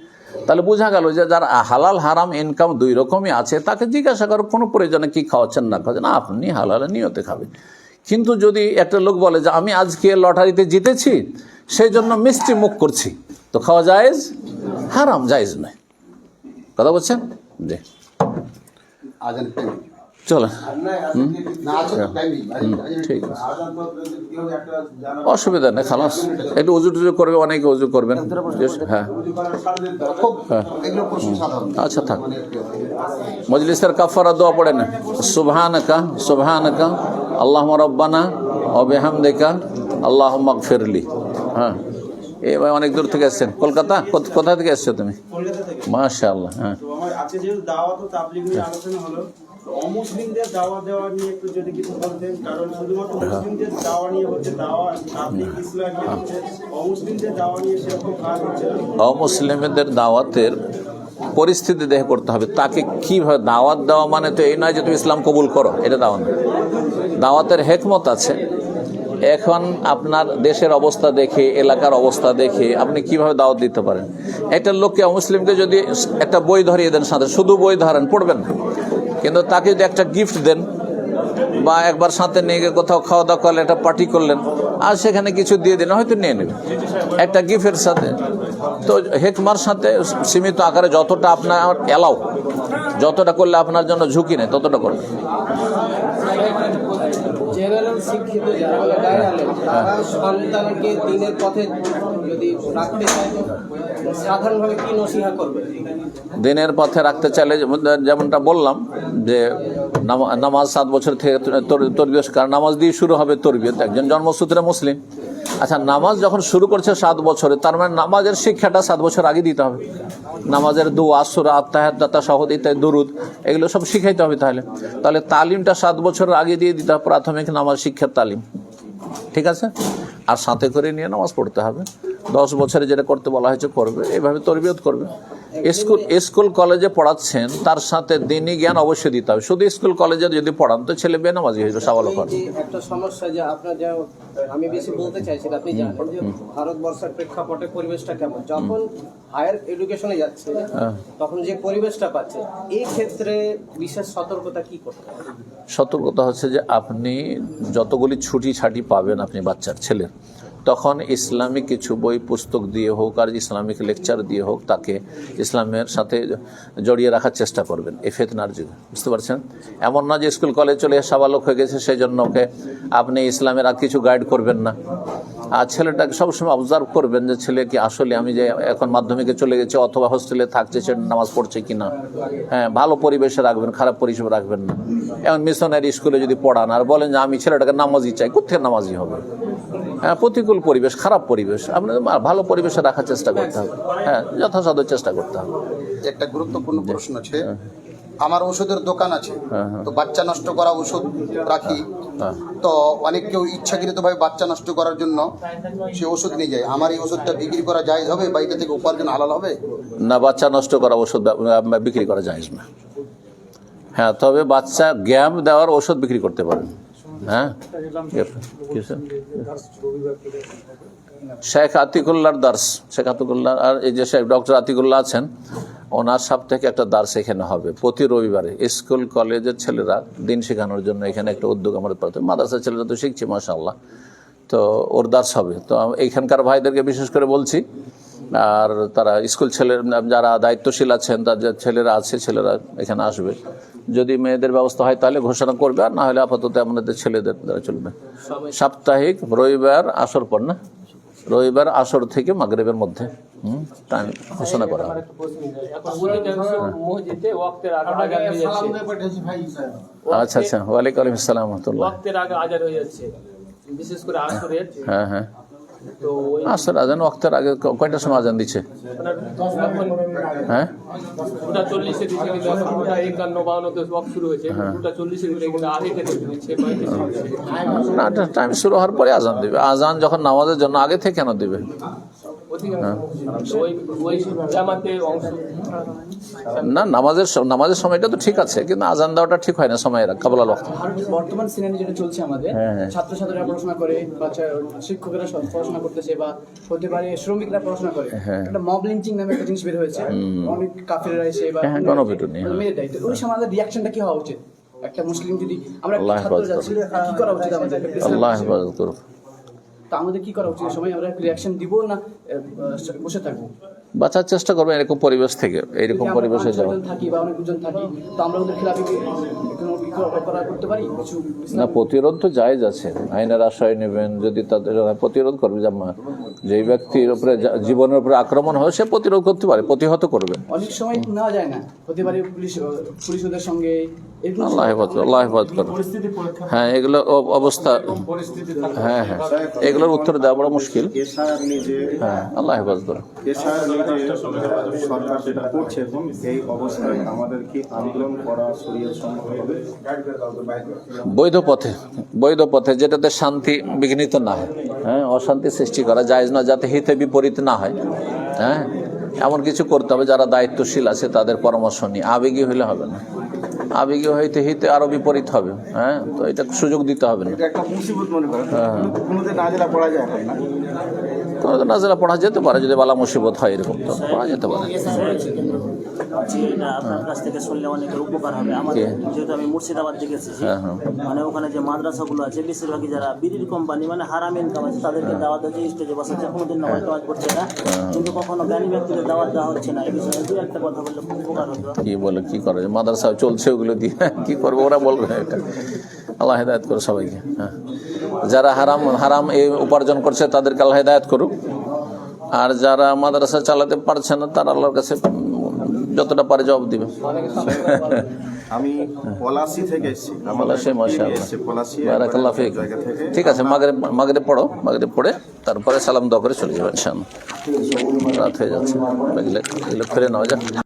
A: তাহলে বোঝা গেল যে যার হালাল হারাম ইনকাম দুই রকমই আছে, তাকে জিজ্ঞাসা করার কোনো প্রয়োজনে কি খাওয়াচ্ছেন না খাওয়াচ্ছেন, আপনি হালাল নিয়তে খাবেন। কিন্তু যদি একটা লোক বলে যে আমি আজকে লটারিতে জিতেছি, সেই জন্য মিষ্টি মুখ করছি, তো খাওয়া জায়েজ? হারাম, জায়েজ নয়। কথা বলছেন? জি, চলেন, ঠিক আছে, অসুবিধা নেই, খালাস। একটু উজু টুজু করবে, অনেকে উজু করবেন। হ্যাঁ, আচ্ছা থাক। মজলিসের কাফারা দোয়া পড়ে না, সুবহানাকা সুবহানাকা আল্লাহুম্মা রাব্বানা ওয়া বিহামদিকা আল্লাহুম্মা গফিরলি। হ্যাঁ, এই ভাই অনেক দূর থেকে এসেছেন, কলকাতা? কোথা থেকে এসছো তুমি? মাশাআল্লাহ। হ্যাঁ,
C: আজকে যেহেতু দাওয়াত ও তাবলীগ নিয়ে আলোচনা হলো, অমুসলিমদের দাওয়াত দেওয়া নিয়ে একটু যদি কিছু বলতেন, কারণ শুধুমাত্র মুসলিমদের দাওয়া নিয়ে হচ্ছে দাওয়া, তাবলীগ ইসলাম নিয়ে হচ্ছে, অমুসলিমদের দাওয়া নিয়ে সেরকম কাজ হচ্ছে না।
A: অমুসলিমদের দাওয়াতের পরিস্থিতি দেখে করতে হবে, তাকে কিভাবে দাওয়াত দেওয়া। মানে তো এই নয় যে তুমি ইসলাম কবুল করো, এটা দাওয়াত না। দাওয়াতের হেকমত আছে। এখন আপনার দেশের অবস্থা দেখে, এলাকার অবস্থা দেখে আপনি কিভাবে দাওয়াত দিতে পারেন। একটা লোককে, মুসলিমকে যদি একটা বই ধরিয়ে দেন সাথে, শুধু বই ধরেন, পড়বেন না, কিন্তু তাকে যদি একটা গিফট দেন, বা একবার সাথে নিয়ে গিয়ে কোথাও খাওয়া দাওয়া করলেন, একটা পার্টি করলেন, আর সেখানে কিছু দিয়ে দিন, হয়তো নিয়ে নেবেন একটা গিফটের সাথে। তো হেকমার সাথে সীমিত আকারে যতটা আপনার এলাও, যতটা করলে আপনার জন্য ঝুঁকি নেই, ততটা করবেন।
D: জেনারেল শিক্ষিত যারা মানে গায়ের আলেম, তারা সন্তানকে দিনের পথে যদি রাখতে চায় তো সাধারণভাবে কি নসিহা করবে?
A: দিনের পথে রাখতে চাইলে যেমনটা বললাম যে নামাজ 7 বছর থেকে তরবিয়ত, কারণ নামাজ দিয়ে শুরু হবে তরবিয়ত, একজন জন্মসূত্রে মুসলিম। আচ্ছা, নামাজ যখন শুরু করছে 7 বছরে, তার মানে নামাজের শিক্ষাটা 7 বছর আগে দিতে হবে। নামাজের দোয়া, সূরা, আত্তাহিয়াত, তাশাহুদ ইত্যাদি, দুরুদ, এগুলো সব শিখাইতে হবে। তাহলে তালিমটা 7 বছর আগে দিয়ে দিতে হবে, প্রাথমিক নামাজ শিক্ষার তালিম। ঠিক আছে, আর সাথে করে নিয়ে নামাজ পড়তে হবে। 10 বছরে যেটা করতে বলা হয়েছে করবে, এইভাবে তরবিয়ত করবে। স্কুল কলেজে পড়াচ্ছেন, তার সাথে দিনী জ্ঞান অবশ্যই দিতে হবে। শুধু স্কুল কলেজে যদি পড়ান তো ছেলে বেনামাজি হয়ে যাবে, সাবালক হবে।
D: একটা সমস্যা যে আপনার যা আমি বেশি বলতে চাইছি, আপনি জানেন যে ভারতবর্ষের প্রেক্ষাপটে পরিবেশটা কেমন। যখন হায়ার এডুকেশনে যাচ্ছে তখন যে পরিবেশটা পাচ্ছে, এই ক্ষেত্রে বিশেষ সতর্কতা কি করতে হবে?
A: সতর্কতা হচ্ছে যে আপনি যতগুলি ছুটি ছাটি পাবেন আপনি বাচ্চার ছেলের, তখন ইসলামিক কিছু বই পুস্তক দিয়ে হোক আর ইসলামিক লেকচার দিয়ে হোক তাকে ইসলামের সাথে জড়িয়ে রাখার চেষ্টা করবেন এই ফিতনার যুগে। বুঝতে পারছেন? এমন না যে স্কুল কলেজ চলে সাবালক হয়ে গেছে সেই জন্য ওকে আপনি ইসলামের আর কিছু গাইড করবেন না। আর ছেলেটাকে সবসময় অবজার্ভ করবেন যে ছেলে কি আসলে আমি যে এখন মাধ্যমিকে চলে গেছে অথবা হোস্টেলে থাকছে, সে নামাজ পড়ছে কিনা। হ্যাঁ, ভালো পরিবেশে রাখবেন, খারাপ পরিবেশে রাখবেন না। এমন মিশনারি স্কুলে যদি পড়ান আর বলেন যে আমি ছেলেটাকে নামাজি চাই, কোথায় নামাজি হবে? হ্যাঁ, প্রতিকূল পরিবেশ, খারাপ পরিবেশ, আপনাদের ভালো পরিবেশে রাখার চেষ্টা করতে হবে। হ্যাঁ, যথাসাধ্য চেষ্টা করতে হবে।
B: একটা গুরুত্বপূর্ণ প্রশ্ন আছে, আমার ওষুধের দোকান আছে, তো বাচ্চা নষ্ট করা ওষুধ রাখি, তো অনেক কেউ ইচ্ছাকৃতভাবে বাচ্চা নষ্ট করার জন্য সে ওষুধ নিয়ে যায়। আমার এই ওষুধটা বিক্রি করা জায়েজ হবে বা এটা থেকে উপার্জন হালাল হবে?
A: না, বাচ্চা নষ্ট করা ওষুধ বিক্রি করা জায়েজ না। হ্যাঁ, তবে বাচ্চা জ্ঞান দেওয়ার ওষুধ বিক্রি করতে পারেন। হ্যাঁ, শেখ আতিকুল্লাহর দার্স, শেখ আতিকুল্লাহ আর এই যে শেখ ডক্টর আতিকুল্লাহ আছেন, ওনার সপ্তাহে একটা দার্স এখানে হবে প্রতি রবিবারে। স্কুল কলেজের ছেলেরা দিন শেখানোর জন্য এখানে একটা উদ্যোগ আমাদের পাঠাতে, মাদ্রাসার ছেলেরা তো শিখছে মাশাআল্লাহ, তো ওর দার্স হবে। তো এইখানকার ভাইদেরকে বিশেষ করে বলছি, আর তারা স্কুল ছেলের যারা দায়িত্বশীল আছেন তাদের ছেলেরা আছে, ছেলেরা এখানে আসবে। যদি মেয়েদের ব্যবস্থা হয় তাহলে ঘোষণা করবে, আর না হলে আপাতত আমাদের ছেলেদের দ্বারা চলবে। সাপ্তাহিক রবিবার আসর পর, না রবিবার আসর থেকে মাগরিবের মধ্যে টাইম ঘোষণা করা হবে। আচ্ছা আচ্ছা, ওয়ালাইকুম আসসালাম ওয়া রাহমাতুল্লাহ।
E: বিশেষ করে আসরের,
A: হ্যাঁ হ্যাঁ, আসর আজান ওয়াক্তের আগে কয়টার সময় আজান দিচ্ছে? হ্যাঁ,
E: 2:40 দিচ্ছে, কিন্তু এখন 2:51-52 ওয়াক্ত শুরু হয়েছে। 2:40 দিচ্ছে, কিন্তু আগে থেকে দিচ্ছে,
A: না টাইম শুরু হওয়ার পরে আজান দিবে। আজান যখন নামাজের জন্য আগে থেকে কেন দিবে?
E: ওই জামাতে অংশ
A: না, নামাজের সময়টা তো ঠিক আছে, কিন্তু আজান দেওয়াটা ঠিক হয় না সময়ের কাবলাল ওয়াক্ত।
F: বর্তমান সিনারি যেটা চলছে আমাদের, ছাত্রছাত্রীরা পড়াশোনা করে, বাচ্চা শিক্ষকেরা পড়াশোনা করতেছে, বা হতে পারে শ্রমিকরা পড়াশোনা করে। একটা মব লিঞ্চিং নামে একটা জিনিস বের হয়েছে, অনেক কাফেররা এসে বা
A: গণপিটুনি,
F: মেরে দেয়। তো ওই সময় আমাদের রিয়াকশনটা কি হওয়া উচিত? একটা মুসলিম যদি আমরা ছাত্র যাচ্ছি, কি করা উচিত আমাদের?
A: আল্লাহ হেফাজত করুক।
F: তা আমাদের কি করা উচিত? সময় আমরা রিয়াকশন দিব না বসে থাকবো?
A: বাঁচার চেষ্টা করবেন এরকম পরিবেশ থেকে, এইরকম পরিবেশে যাওয়া।
F: থাকি বা অনেকজন থাকি, তো আমরা ওদের খেলাফি করতে পারি কিছু
A: না, প্রতিরোধ তো জায়েজ আছে, আইনের আশ্রয় নেবেন। যদি তাদের প্রতিরোধ করবে, যেই ব্যক্তির উপরে জীবনের উপরে আক্রমণ হয় সে প্রতিরোধ করতে পারে, প্রতিহত করবে।
F: অনেক সময় নেওয়া যায় না, হতে পারে পুলিশদের সঙ্গে।
A: আল্লাহ হেফাজত, আল্লাহ হেফাজত করবে। হ্যাঁ, এগুলো অবস্থা, হ্যাঁ হ্যাঁ, এগুলোর উত্তর দেওয়া বড় মুশকিল। হ্যাঁ, আল্লাহ হেফাজত করবে।
G: সরকার যেটা করছে এখন এই অবস্থায় আমাদের কি আন্দোলন করা শরীয়ত সম্মত হবে?
A: বৈধ পথে যেটাতে শান্তি বিঘ্নিত না হয়, হ্যাঁ, অশান্তি সৃষ্টি করা জায়েজ না, যাতে হিতে বিপরীত না হয়। হ্যাঁ, এমন কিছু করতে হবে যারা দায়িত্বশীল আছে তাদের পরামর্শ নিয়ে। আবেগী হলে হবে না, আবেগী হইতে হিতে আরো বিপরীত হবে। হ্যাঁ, তো এটা সুযোগ দিতে হবে না।
C: একটা মুসিবত মনে করেন, কোনোদিন নাজেলা পড়া যায় না,
A: কোনোদিন নাজেলা পড়া যেতে পারে, যদি বালা মুসিবত হয় এরকম তো পড়া যেতে পারে।
H: আপনার কাছ থেকে শুনলে অনেকের উপকার হবে। আমাদের যেহেতু আমি মুর্শিদাবাদ থেকে এসেছি, মানে ওখানে যে মাদ্রাসাগুলো আছে বেশিরভাগই যারা বিড়ির কোম্পানি, মানে হারাম ইনকাম আছে, তাদেরকে দাওয়াত দিয়ে স্টেজে বসাচ্ছে, কোনোদিন নামাজ টামাজ করছে না, কিন্তু কখনো জ্ঞানী ব্যক্তিদের দাওয়াত দেওয়া হচ্ছে না। এই বিষয়ে দু একটা কথা বললে খুব উপকার হতো।
A: কি বলে কি করে, মাদ্রাসা চলছে ওগুলো দিয়ে কি করবো ওরা বলবে। এটা আল্লাহ হেদায়েত করুক সবাইকে। হ্যাঁ, যারা হারাম হারাম এই উপার্জন করছে তাদেরকে আল্লাহ হেদায়েত করুক, আর যারা মাদ্রাসা চালাতে পারছে না তারা আল্লাহর কাছে যতটা পারে জবাব দিবে।
G: আমি পলাশি থেকে এসেছি,
A: পলাশি, মাশাআল্লাহ,
G: পলাশি
A: বারাকাল্লাহু ফিক।
G: জায়গা থেকে।
A: ঠিক আছে, মাগরিব পড়ো, মাগরিব পড়ে তারপরে সালাম দোয়া করে চলে যাবে ইনশাআল্লাহ। রাত হয়ে যাচ্ছে, এগুলো ফিরে নেওয়া যাক।